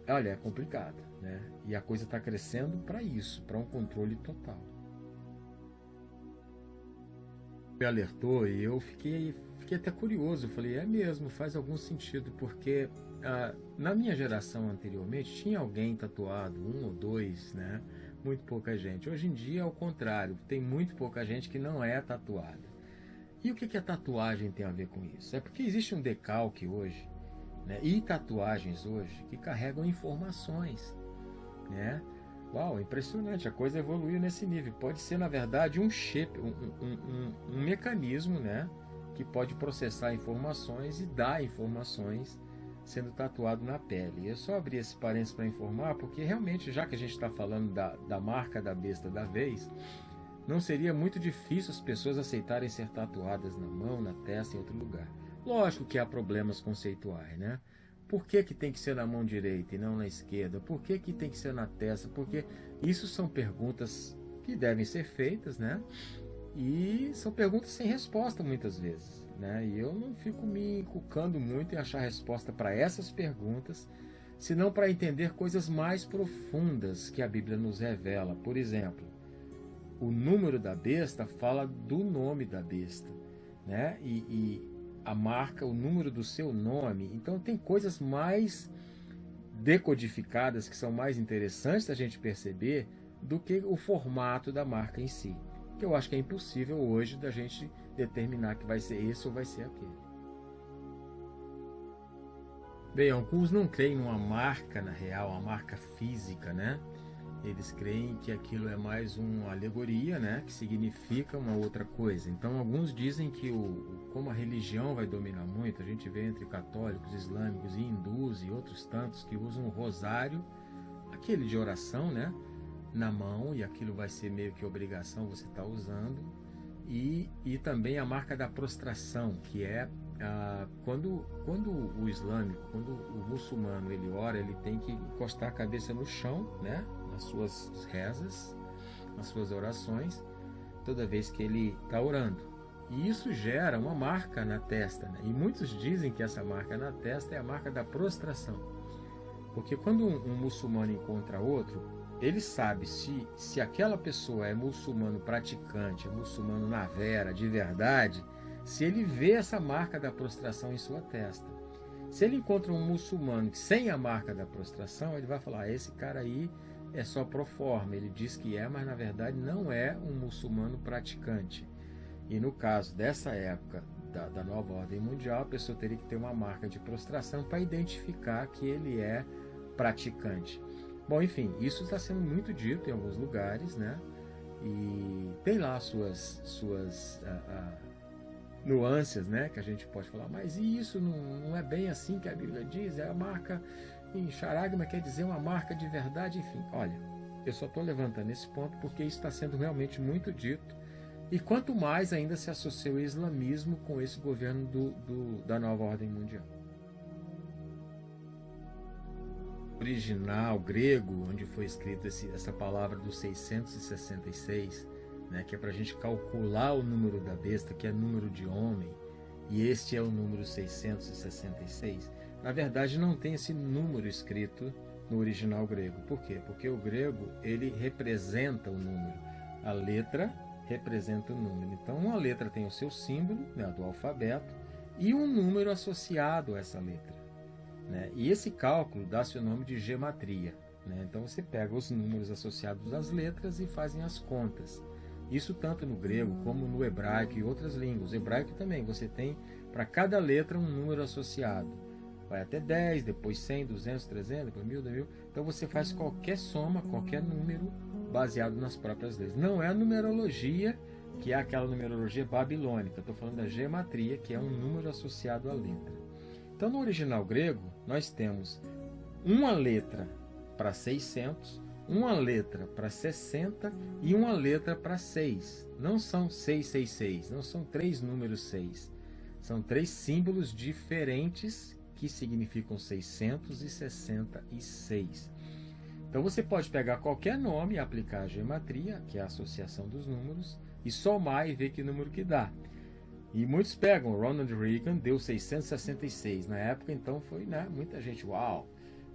Olha, é complicado, né? E a coisa está crescendo para isso, para um controle total. Me alertou e eu fiquei até curioso. Eu falei, é mesmo, faz algum sentido, porque na minha geração anteriormente tinha alguém tatuado, um ou dois, né? Muito pouca gente. Hoje em dia é o contrário, tem muito pouca gente que não é tatuada. E o que a tatuagem tem a ver com isso? É porque existe um decalque hoje, né? E tatuagens hoje que carregam informações, né? Uau, impressionante, a coisa evoluiu nesse nível. Pode ser, na verdade, um chip, um mecanismo, né, que pode processar informações e dar informações sendo tatuado na pele. Eu só abri esse parênteses para informar, porque realmente, já que a gente está falando da marca da besta da vez, não seria muito difícil as pessoas aceitarem ser tatuadas na mão, na testa, em outro lugar. Lógico que há problemas conceituais, né? Por que tem que ser na mão direita e não na esquerda? Por que tem que ser na testa? Porque isso são perguntas que devem ser feitas, né? E são perguntas sem resposta muitas vezes, né? E eu não fico me encucando muito em achar resposta para essas perguntas, senão para entender coisas mais profundas que a Bíblia nos revela. Por exemplo, o número da besta fala do nome da besta, né? E a marca, o número do seu nome. Então tem coisas mais decodificadas que são mais interessantes da gente perceber do que o formato da marca em si. Que eu acho que é impossível hoje da gente determinar que vai ser esse ou vai ser aquele. Bem, alguns não creem numa marca na real, uma marca física, né? Eles creem que aquilo é mais uma alegoria, né? Que significa uma outra coisa. Então, alguns dizem que como a religião vai dominar muito, a gente vê entre católicos, islâmicos e hindus e outros tantos que usam o rosário, aquele de oração, né? Na mão, e aquilo vai ser meio que obrigação você estar usando. E também a marca da prostração, que é quando o islâmico, quando o muçulmano ele ora, ele tem que encostar a cabeça no chão, né? Nas suas rezas, nas suas orações, toda vez que ele está orando. E isso gera uma marca na testa, né? E muitos dizem que essa marca na testa é a marca da prostração. Porque quando um muçulmano encontra outro, ele sabe se aquela pessoa é muçulmano praticante, é muçulmano na vera, de verdade, se ele vê essa marca da prostração em sua testa. Se ele encontra um muçulmano sem a marca da prostração, ele vai falar, esse cara aí é só pro forma, ele diz que é, mas na verdade não é um muçulmano praticante. E no caso dessa época da nova ordem mundial, a pessoa teria que ter uma marca de prostração para identificar que ele é praticante. Bom, enfim, isso está sendo muito dito em alguns lugares, né? E tem lá suas nuances, né? Que a gente pode falar, mas isso não é bem assim que a Bíblia diz, é a marca em charagma, quer dizer uma marca de verdade, enfim. Olha, eu só estou levantando esse ponto porque isso está sendo realmente muito dito, e quanto mais ainda se associa o islamismo com esse governo da nova ordem mundial. Original grego, onde foi escrita essa palavra do 666, né, que é para a gente calcular o número da besta, que é número de homem, e este é o número 666. Na verdade, não tem esse número escrito no original grego. Por quê? Porque o grego ele representa o número. A letra representa o número. Então, uma letra tem o seu símbolo, né, do alfabeto, e um número associado a essa letra, né? E esse cálculo dá-se o nome de gematria, né? Então, você pega os números associados às letras e fazem as contas. Isso tanto no grego como no hebraico e outras línguas. O hebraico também, você tem para cada letra um número associado. Vai até 10, depois 100, 200, 300, depois 1000, 2000. Então você faz qualquer soma, qualquer número baseado nas próprias letras. Não é a numerologia, que é aquela numerologia babilônica. Estou falando da gematria, que é um número associado à letra. Então no original grego, nós temos uma letra para 600, uma letra para 60 e uma letra para 6. Não são 666, não são 3 números 6. São 3 símbolos diferentes que significam 666. Então você pode pegar qualquer nome e aplicar a gematria, que é a associação dos números, e somar e ver que número que dá. E muitos pegam, Ronald Reagan deu 666. Na época, então, foi, né, muita gente, uau!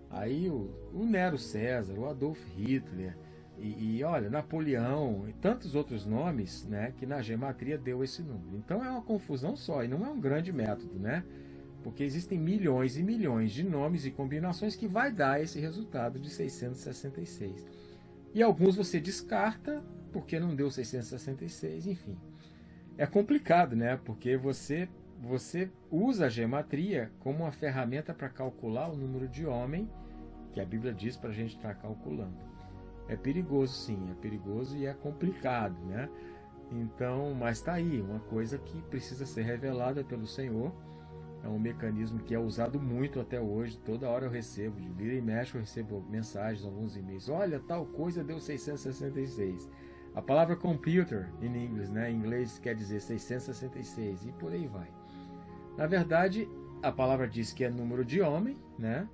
Aí o Nero César, o Adolf Hitler, e olha, Napoleão, e tantos outros nomes, né, que na gematria deu esse número. Então é uma confusão só, e não é um grande método, né? Porque existem milhões e milhões de nomes e combinações que vai dar esse resultado de 666. E alguns você descarta porque não deu 666, enfim. É complicado, né? Porque você usa a gematria como uma ferramenta para calcular o número de homem que a Bíblia diz para a gente estar calculando. É perigoso, sim, é perigoso e é complicado, né? Então, mas está aí, uma coisa que precisa ser revelada pelo Senhor. É um mecanismo que é usado muito até hoje. Toda hora eu recebo, de vira e mexe eu recebo mensagens, alguns e-mails. Olha, tal coisa deu 666. A palavra computer em inglês, né? Em inglês quer dizer 666 e por aí vai. Na verdade, a palavra diz que é número de homem, né?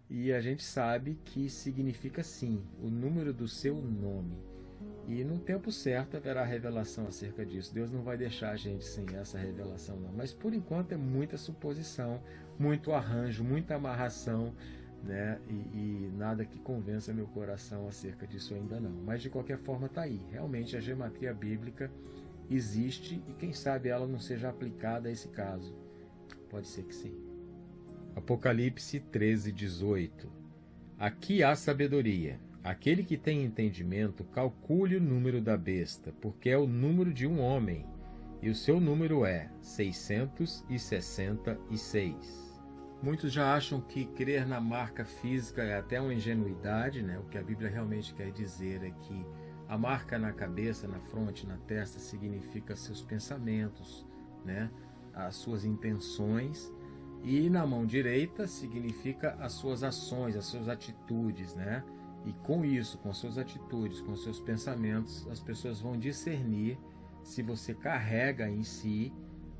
E a gente sabe que significa sim, o número do seu nome. E no tempo certo haverá revelação acerca disso. Deus não vai deixar a gente sem essa revelação, não. Mas por enquanto é muita suposição, muito arranjo, muita amarração, né? E nada que convença meu coração acerca disso ainda não. Mas de qualquer forma está aí. Realmente a gematria bíblica existe e quem sabe ela não seja aplicada a esse caso. Pode ser que sim. Apocalipse 13:18. Aqui há sabedoria. Aquele que tem entendimento, calcule o número da besta, porque é o número de um homem, e o seu número é 666. Muitos já acham que crer na marca física é até uma ingenuidade, né? O que a Bíblia realmente quer dizer é que a marca na cabeça, na fronte, na testa, significa seus pensamentos, né? As suas intenções, e na mão direita significa as suas ações, as suas atitudes, né? E com isso, com suas atitudes, com seus pensamentos, as pessoas vão discernir se você carrega em si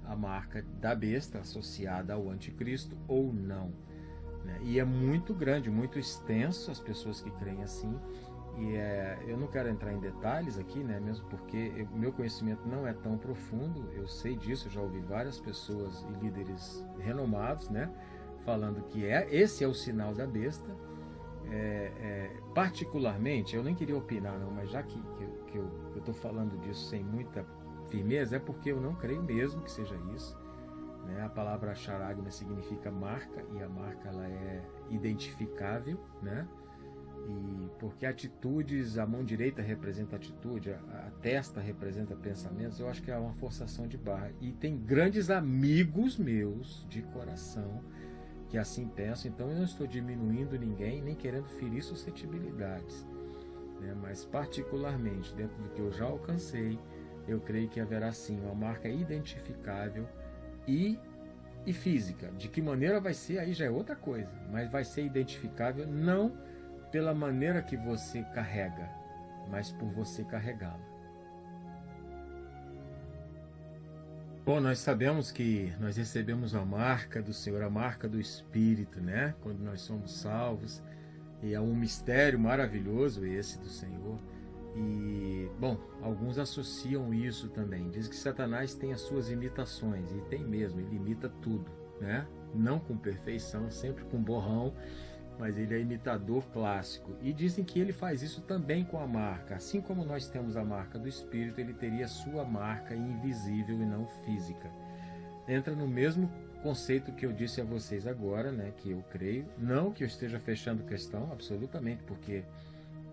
a marca da besta associada ao anticristo ou não, né? E é muito grande, muito extenso as pessoas que creem assim. E eu não quero entrar em detalhes aqui, né? Mesmo porque o meu conhecimento não é tão profundo. Eu sei disso, eu já ouvi várias pessoas e líderes renomados, né? Falando que esse é o sinal da besta. Particularmente, eu nem queria opinar não, mas já que eu estou falando disso sem muita firmeza, é porque eu não creio mesmo que seja isso, né? A palavra charagma significa marca, e a marca ela é identificável, né? E porque atitudes, a mão direita representa atitude, a testa representa pensamentos, eu acho que é uma forçação de barra. E tem grandes amigos meus de coração que assim pensam, então eu não estou diminuindo ninguém, nem querendo ferir suscetibilidades, né? Mas particularmente, dentro do que eu já alcancei, eu creio que haverá sim uma marca identificável e física. De que maneira vai ser, aí já é outra coisa, mas vai ser identificável não pela maneira que você carrega, mas por você carregá-la. Bom, nós sabemos que nós recebemos a marca do Senhor, a marca do Espírito, né? Quando nós somos salvos, e é um mistério maravilhoso esse do Senhor. E, bom, alguns associam isso também. Diz que Satanás tem as suas imitações, e tem mesmo, ele imita tudo, né? Não com perfeição, sempre com borrão, mas ele é imitador clássico. E dizem que ele faz isso também com a marca. Assim como nós temos a marca do Espírito, ele teria a sua marca invisível e não física. Entra no mesmo conceito que eu disse a vocês agora, né, que eu creio. Não que eu esteja fechando questão, absolutamente, porque,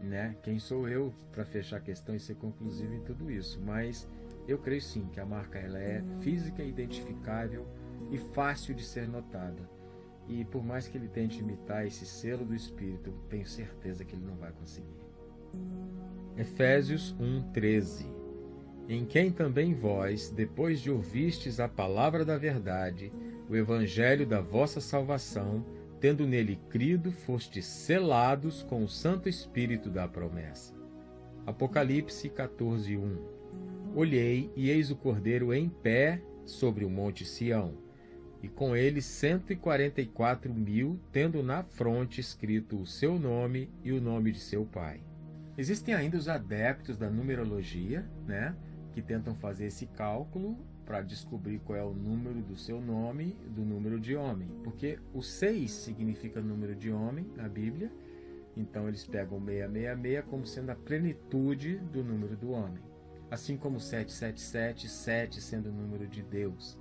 né, quem sou eu para fechar a questão e ser conclusivo em tudo isso? Mas eu creio sim que a marca ela é física, identificável e fácil de ser notada. E por mais que ele tente imitar esse selo do Espírito, eu tenho certeza que ele não vai conseguir. Efésios 1:13. Em quem também vós, depois de ouvistes a palavra da verdade, o evangelho da vossa salvação, tendo nele crido, fostes selados com o Santo Espírito da promessa. Apocalipse 14:1. Olhei, e eis o Cordeiro em pé sobre o monte Sião, e com ele 144.000, tendo na fronte escrito o seu nome e o nome de seu pai. Existem ainda os adeptos da numerologia, né, que tentam fazer esse cálculo para descobrir qual é o número do seu nome e do número de homem, porque o 6 significa número de homem na Bíblia, então eles pegam 666 como sendo a plenitude do número do homem, assim como 777, 7 sendo o número de Deus.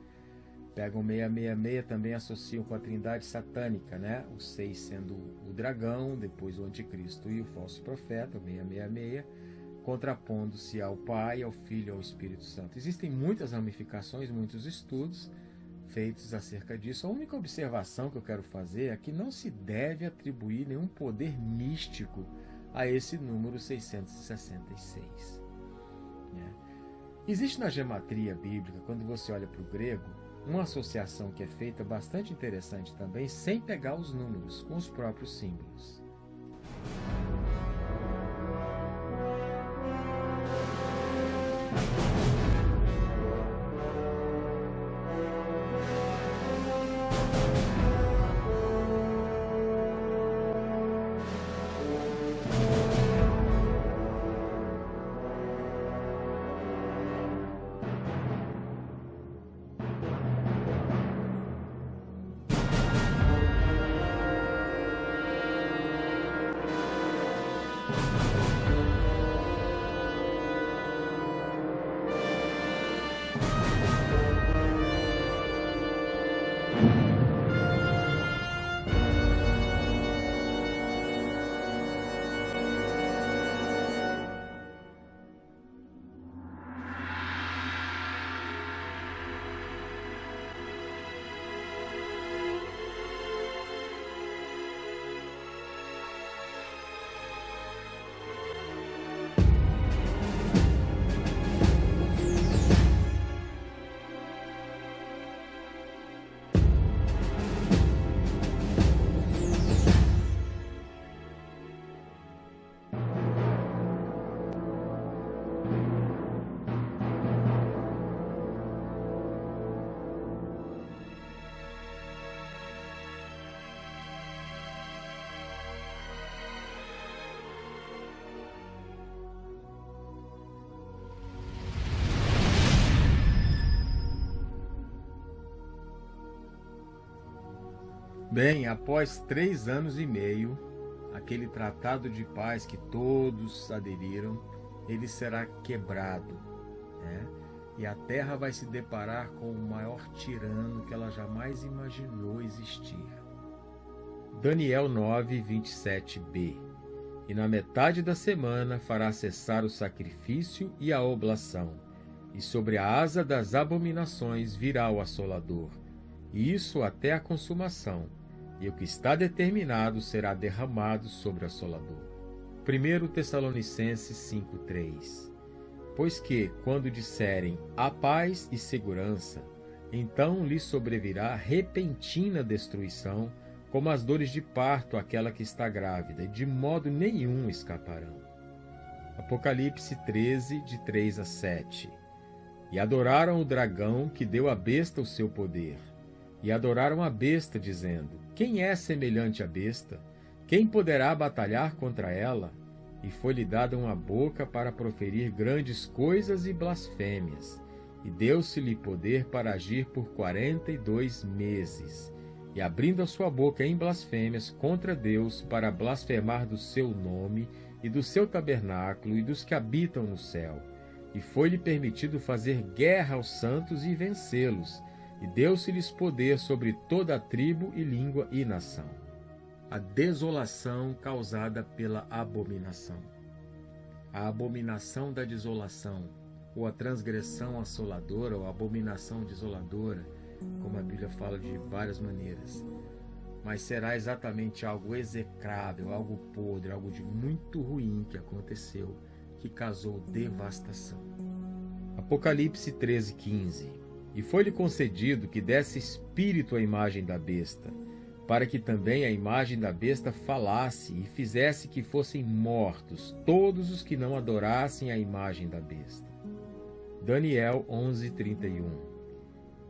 Pegam 666, também associam com a trindade satânica, né? O 6 sendo o dragão, depois o anticristo e o falso profeta, o 666, contrapondo-se ao Pai, ao Filho e ao Espírito Santo. Existem muitas ramificações, muitos estudos feitos acerca disso. A única observação que eu quero fazer é que não se deve atribuir nenhum poder místico a esse número 666. Existe na gematria bíblica, quando você olha para o grego, uma associação que é feita bastante interessante também, sem pegar os números, com os próprios símbolos. Bem, após 3 anos e meio, aquele tratado de paz que todos aderiram, ele será quebrado, né? E a Terra vai se deparar com o maior tirano que ela jamais imaginou existir. Daniel 9, 27b. E na metade da semana fará cessar o sacrifício e a oblação, e sobre a asa das abominações virá o assolador, e isso até a consumação, e o que está determinado será derramado sobre o assolador. 1 Tessalonicenses 5:3. Pois que, quando disserem a paz e segurança, então lhes sobrevirá repentina destruição, como as dores de parto àquela que está grávida, e de modo nenhum escaparão. Apocalipse 13, de 3 a 7. E adoraram o dragão que deu à besta o seu poder, e adoraram a besta, dizendo: quem é semelhante à besta? Quem poderá batalhar contra ela? E foi-lhe dada uma boca para proferir grandes coisas e blasfêmias, e deu-se-lhe poder para agir por 42 meses, e abrindo a sua boca em blasfêmias contra Deus, para blasfemar do seu nome, e do seu tabernáculo, e dos que habitam no céu. E foi-lhe permitido fazer guerra aos santos e vencê-los, e deu-se-lhes poder sobre toda a tribo e língua e nação. A desolação causada pela abominação. A abominação da desolação, ou a transgressão assoladora, ou a abominação desoladora, como a Bíblia fala de várias maneiras. Mas será exatamente algo execrável, algo podre, algo de muito ruim que aconteceu, que causou devastação. Apocalipse 13:15. E foi-lhe concedido que desse espírito à imagem da besta, para que também a imagem da besta falasse e fizesse que fossem mortos todos os que não adorassem a imagem da besta. Daniel 11:31.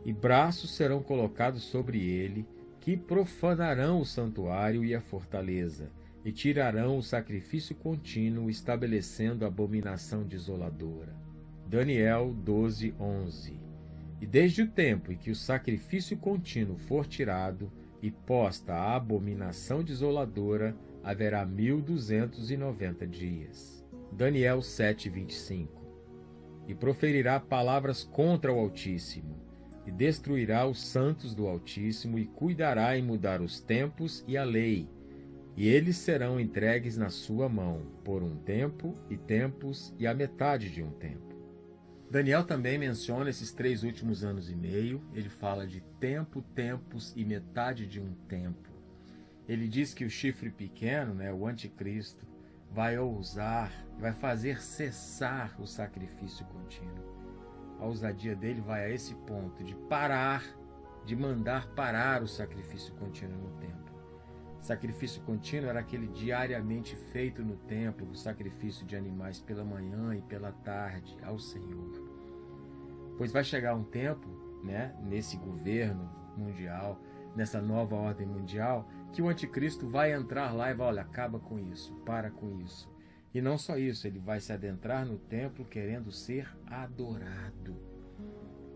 E braços serão colocados sobre ele, que profanarão o santuário e a fortaleza, e tirarão o sacrifício contínuo, estabelecendo a abominação desoladora. Daniel 12:11. E desde o tempo em que o sacrifício contínuo for tirado e posta a abominação desoladora, haverá 1290 dias. Daniel 7:25. E proferirá palavras contra o Altíssimo, e destruirá os santos do Altíssimo, e cuidará em mudar os tempos e a lei, e eles serão entregues na sua mão, por um tempo, e tempos, e a metade de um tempo. Daniel também menciona esses 3 últimos anos e meio. Ele fala de tempo, tempos e metade de um tempo. Ele diz que o chifre pequeno, o anticristo, vai ousar, vai fazer cessar o sacrifício contínuo. A ousadia dele vai a esse ponto de parar, de mandar parar o sacrifício contínuo no templo. Sacrifício contínuo era aquele diariamente feito no templo, o sacrifício de animais pela manhã e pela tarde ao Senhor. Pois vai chegar um tempo, né, nesse governo mundial, nessa nova ordem mundial, que o anticristo vai entrar lá e vai, olha, acaba com isso, para com isso. E não só isso, ele vai se adentrar no templo querendo ser adorado.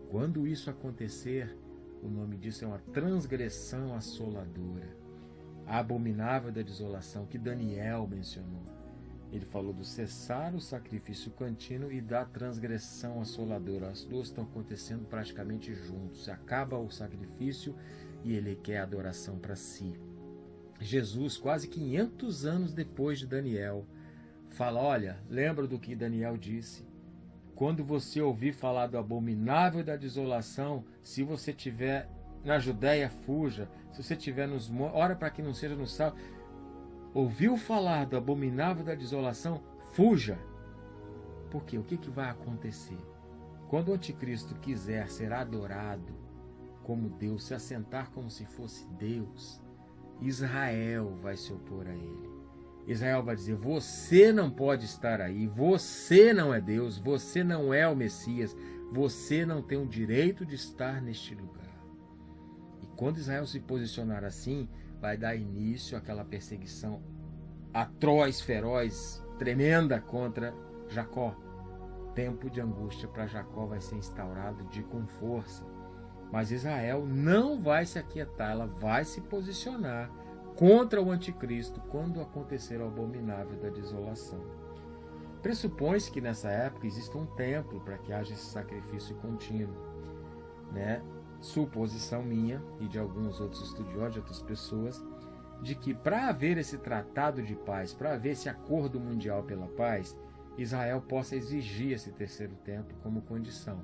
Quando isso acontecer, o nome disso é uma transgressão assoladora. A abominável da desolação que Daniel mencionou. Ele falou do cessar o sacrifício contínuo e da transgressão assoladora. As duas estão acontecendo praticamente juntos. Acaba o sacrifício e ele quer adoração para si. Jesus, quase 500 anos depois de Daniel, fala, olha, lembra do que Daniel disse? Quando você ouvir falar do abominável da desolação, se você estiver na Judéia, fuja. Se você estiver nos montes, ora para que não seja no sal. Ouviu falar do abominável da desolação? Fuja. Por quê? O que vai acontecer? Quando o anticristo quiser ser adorado como Deus, se assentar como se fosse Deus, Israel vai se opor a ele. Israel vai dizer, você não pode estar aí, você não é Deus, você não é o Messias, você não tem o direito de estar neste lugar. E quando Israel se posicionar assim, vai dar início àquela perseguição atroz, feroz, tremenda contra Jacó. Tempo de angústia para Jacó vai ser instaurado com força. Mas Israel não vai se aquietar, ela vai se posicionar contra o anticristo quando acontecer o abominável da desolação. Pressupõe-se que nessa época exista um templo para que haja esse sacrifício contínuo, né? Suposição minha e de alguns outros estudiosos, de outras pessoas, de que para haver esse tratado de paz, para haver esse acordo mundial pela paz, Israel possa exigir esse terceiro templo como condição.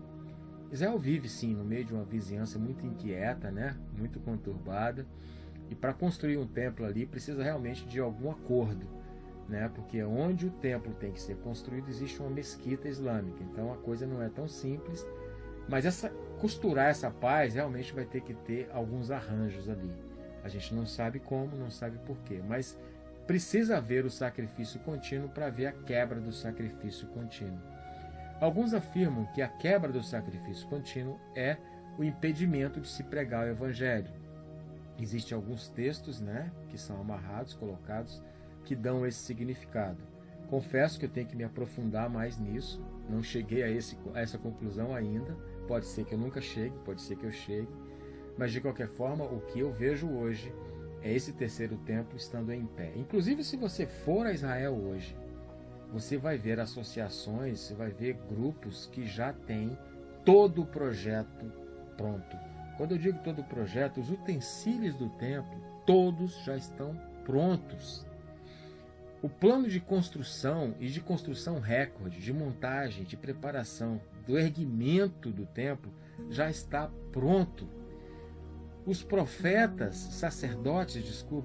Israel vive sim no meio de uma vizinhança muito inquieta, né? Muito conturbada, e para construir um templo ali precisa realmente de algum acordo, né? Porque onde o templo tem que ser construído existe uma mesquita islâmica, então a coisa não é tão simples, mas costurar essa paz realmente vai ter que ter alguns arranjos ali. A gente não sabe como, não sabe porquê, mas precisa haver o sacrifício contínuo para haver a quebra do sacrifício contínuo. Alguns afirmam que a quebra do sacrifício contínuo é o impedimento de se pregar o evangelho. Existem alguns textos, né, que são amarrados, colocados, que dão esse significado. Confesso que eu tenho que me aprofundar mais nisso, não cheguei a essa conclusão ainda, pode ser que eu nunca chegue, pode ser que eu chegue, mas de qualquer forma, o que eu vejo hoje é esse terceiro templo estando em pé. Inclusive, se você for a Israel hoje, você vai ver associações, você vai ver grupos que já têm todo o projeto pronto. Quando eu digo todo o projeto, os utensílios do templo, todos já estão prontos. O plano de construção e de construção recorde, de montagem, de preparação, do erguimento do templo já está pronto. Os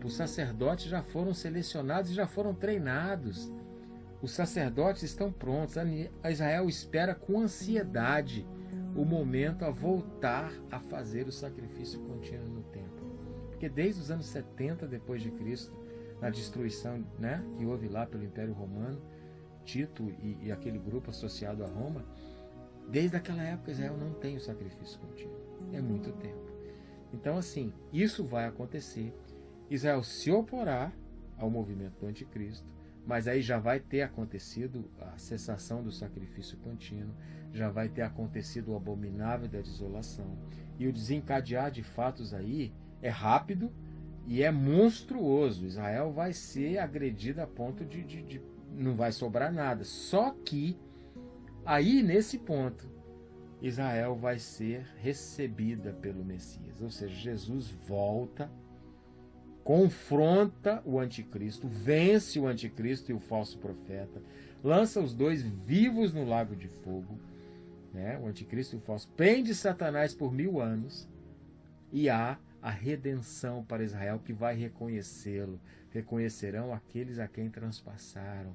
os sacerdotes já foram selecionados e já foram treinados. Os sacerdotes estão prontos. A Israel espera com ansiedade o momento a voltar a fazer o sacrifício contínuo no templo. Porque desde os anos 70 depois de Cristo, na destruição, né, que houve lá pelo Império Romano, Tito e aquele grupo associado a Roma, desde aquela época Israel não tem o sacrifício contínuo. É muito tempo. Então, assim, isso vai acontecer. Israel se oporá ao movimento do anticristo, mas aí já vai ter acontecido a cessação do sacrifício contínuo, já vai ter acontecido o abominável da desolação. E o desencadear de fatos aí é rápido e é monstruoso. Israel vai ser agredida a ponto de não vai sobrar nada. Só que aí, nesse ponto, Israel vai ser recebida pelo Messias. Ou seja, Jesus volta, confronta o anticristo, vence o anticristo e o falso profeta, lança os dois vivos no lago de fogo, né? O anticristo e o falso, prende Satanás por 1000 anos, e há a redenção para Israel, que vai reconhecê-lo. Reconhecerão aqueles a quem transpassaram.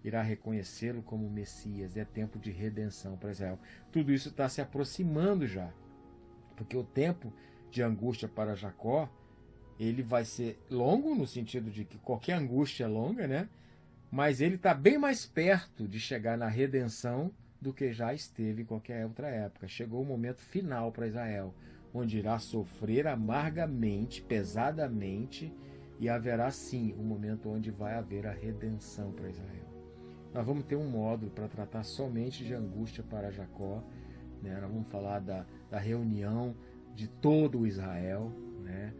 Irá reconhecê-lo como Messias. É tempo de redenção para Israel. Tudo isso está se aproximando já. Porque o tempo de angústia para Jacó, ele vai ser longo, no sentido de que qualquer angústia é longa, né? Mas ele está bem mais perto de chegar na redenção do que já esteve em qualquer outra época. Chegou o momento final para Israel, onde irá sofrer amargamente, pesadamente, e haverá sim o momento onde vai haver a redenção para Israel. Nós vamos ter um módulo para tratar somente de angústia para Jacó, né? Nós vamos falar da reunião de todo o Israel, né?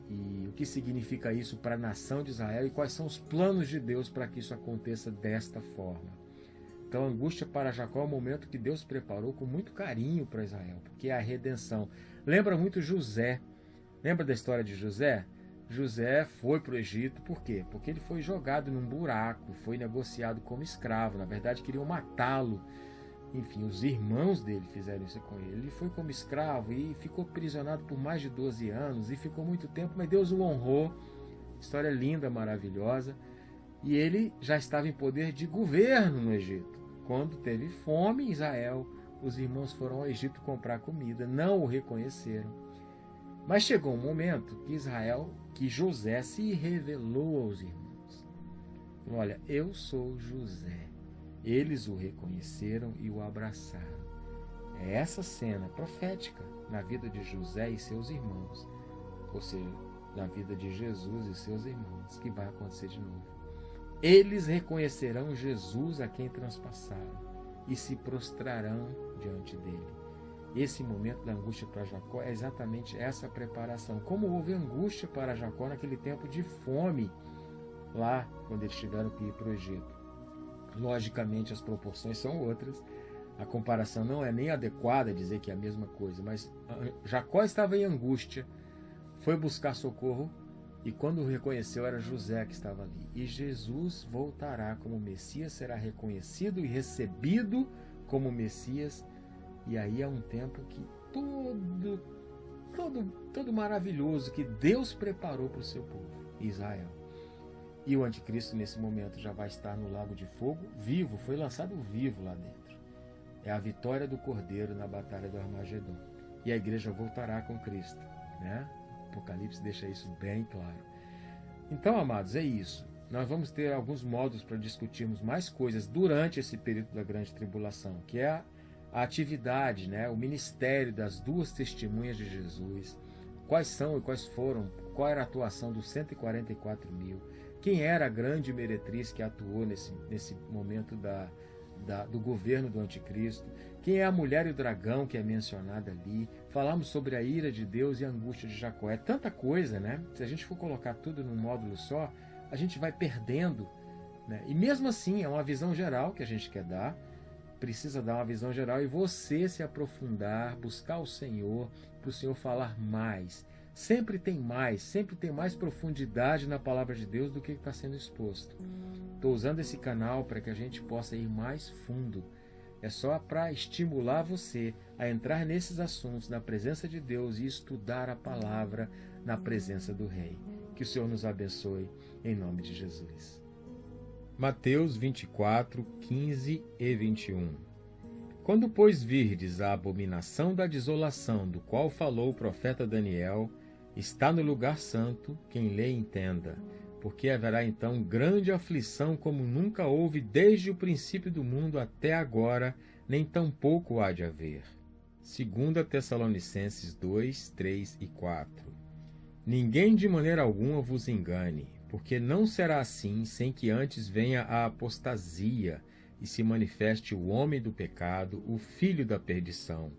E o que significa isso para a nação de Israel e quais são os planos de Deus para que isso aconteça desta forma. Então, a angústia para Jacó é um momento que Deus preparou com muito carinho para Israel, porque é a redenção. Lembra muito José. Lembra da história de José? José foi para o Egito, por quê? Porque ele foi jogado num buraco, foi negociado como escravo. Na verdade, queriam matá-lo. Enfim, os irmãos dele fizeram isso com ele. Ele foi como escravo e ficou aprisionado por mais de 12 anos e ficou muito tempo, mas Deus o honrou. História linda, maravilhosa. E ele já estava em poder de governo no Egito. Quando teve fome em Israel, os irmãos foram ao Egito comprar comida, não o reconheceram. Mas chegou um momento que José se revelou aos irmãos. Falou, olha, eu sou José. Eles o reconheceram e o abraçaram. É essa cena profética na vida de José e seus irmãos, ou seja, na vida de Jesus e seus irmãos, que vai acontecer de novo. Eles reconhecerão Jesus a quem transpassaram e se prostrarão diante dele. Esse momento da angústia para Jacó é exatamente essa preparação. Como houve angústia para Jacó naquele tempo de fome, lá quando eles tiveram que ir para o Egito. Logicamente as proporções são outras, a comparação não é nem adequada dizer que é a mesma coisa, mas Jacó estava em angústia, foi buscar socorro e quando o reconheceu era José que estava ali. E Jesus voltará como Messias, será reconhecido e recebido como Messias, e aí é um tempo que todo maravilhoso que Deus preparou para o seu povo, Israel. E o anticristo nesse momento já vai estar no lago de fogo, vivo, foi lançado vivo lá dentro. É a vitória do Cordeiro na batalha do Armagedon. E a igreja voltará com Cristo, né? Apocalipse deixa isso bem claro. Então, amados, é isso. Nós vamos ter alguns modos para discutirmos mais coisas durante esse período da grande tribulação, que é a atividade, né? O ministério das duas testemunhas de Jesus. Quais são e quais foram, qual era a atuação dos 144 mil, quem era a grande meretriz que atuou nesse momento do governo do anticristo, quem é a mulher e o dragão que é mencionada ali. Falamos sobre a ira de Deus e a angústia de Jacó. É tanta coisa, né? Se a gente for colocar tudo num módulo só, a gente vai perdendo, né? E mesmo assim, é uma visão geral que a gente quer dar, precisa dar uma visão geral e você se aprofundar, buscar o Senhor, para o Senhor falar mais. Sempre tem mais profundidade na palavra de Deus do que está sendo exposto. Estou usando esse canal para que a gente possa ir mais fundo. É só para estimular você a entrar nesses assuntos na presença de Deus e estudar a palavra na presença do Rei. Que o Senhor nos abençoe, em nome de Jesus. Mateus 24, 15 e 21. Quando, pois, virdes a abominação da desolação, do qual falou o profeta Daniel, está no lugar santo, quem lê entenda, porque haverá então grande aflição como nunca houve desde o princípio do mundo até agora, nem tampouco há de haver. 2 Tessalonicenses 2, 3 e 4. Ninguém de maneira alguma vos engane, porque não será assim sem que antes venha a apostasia e se manifeste o homem do pecado, o filho da perdição,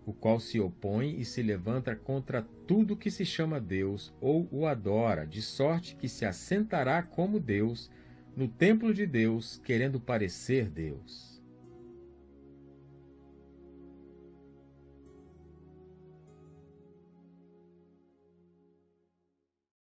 o qual se opõe e se levanta contra tudo que se chama Deus ou o adora, de sorte que se assentará como Deus no templo de Deus, querendo parecer Deus.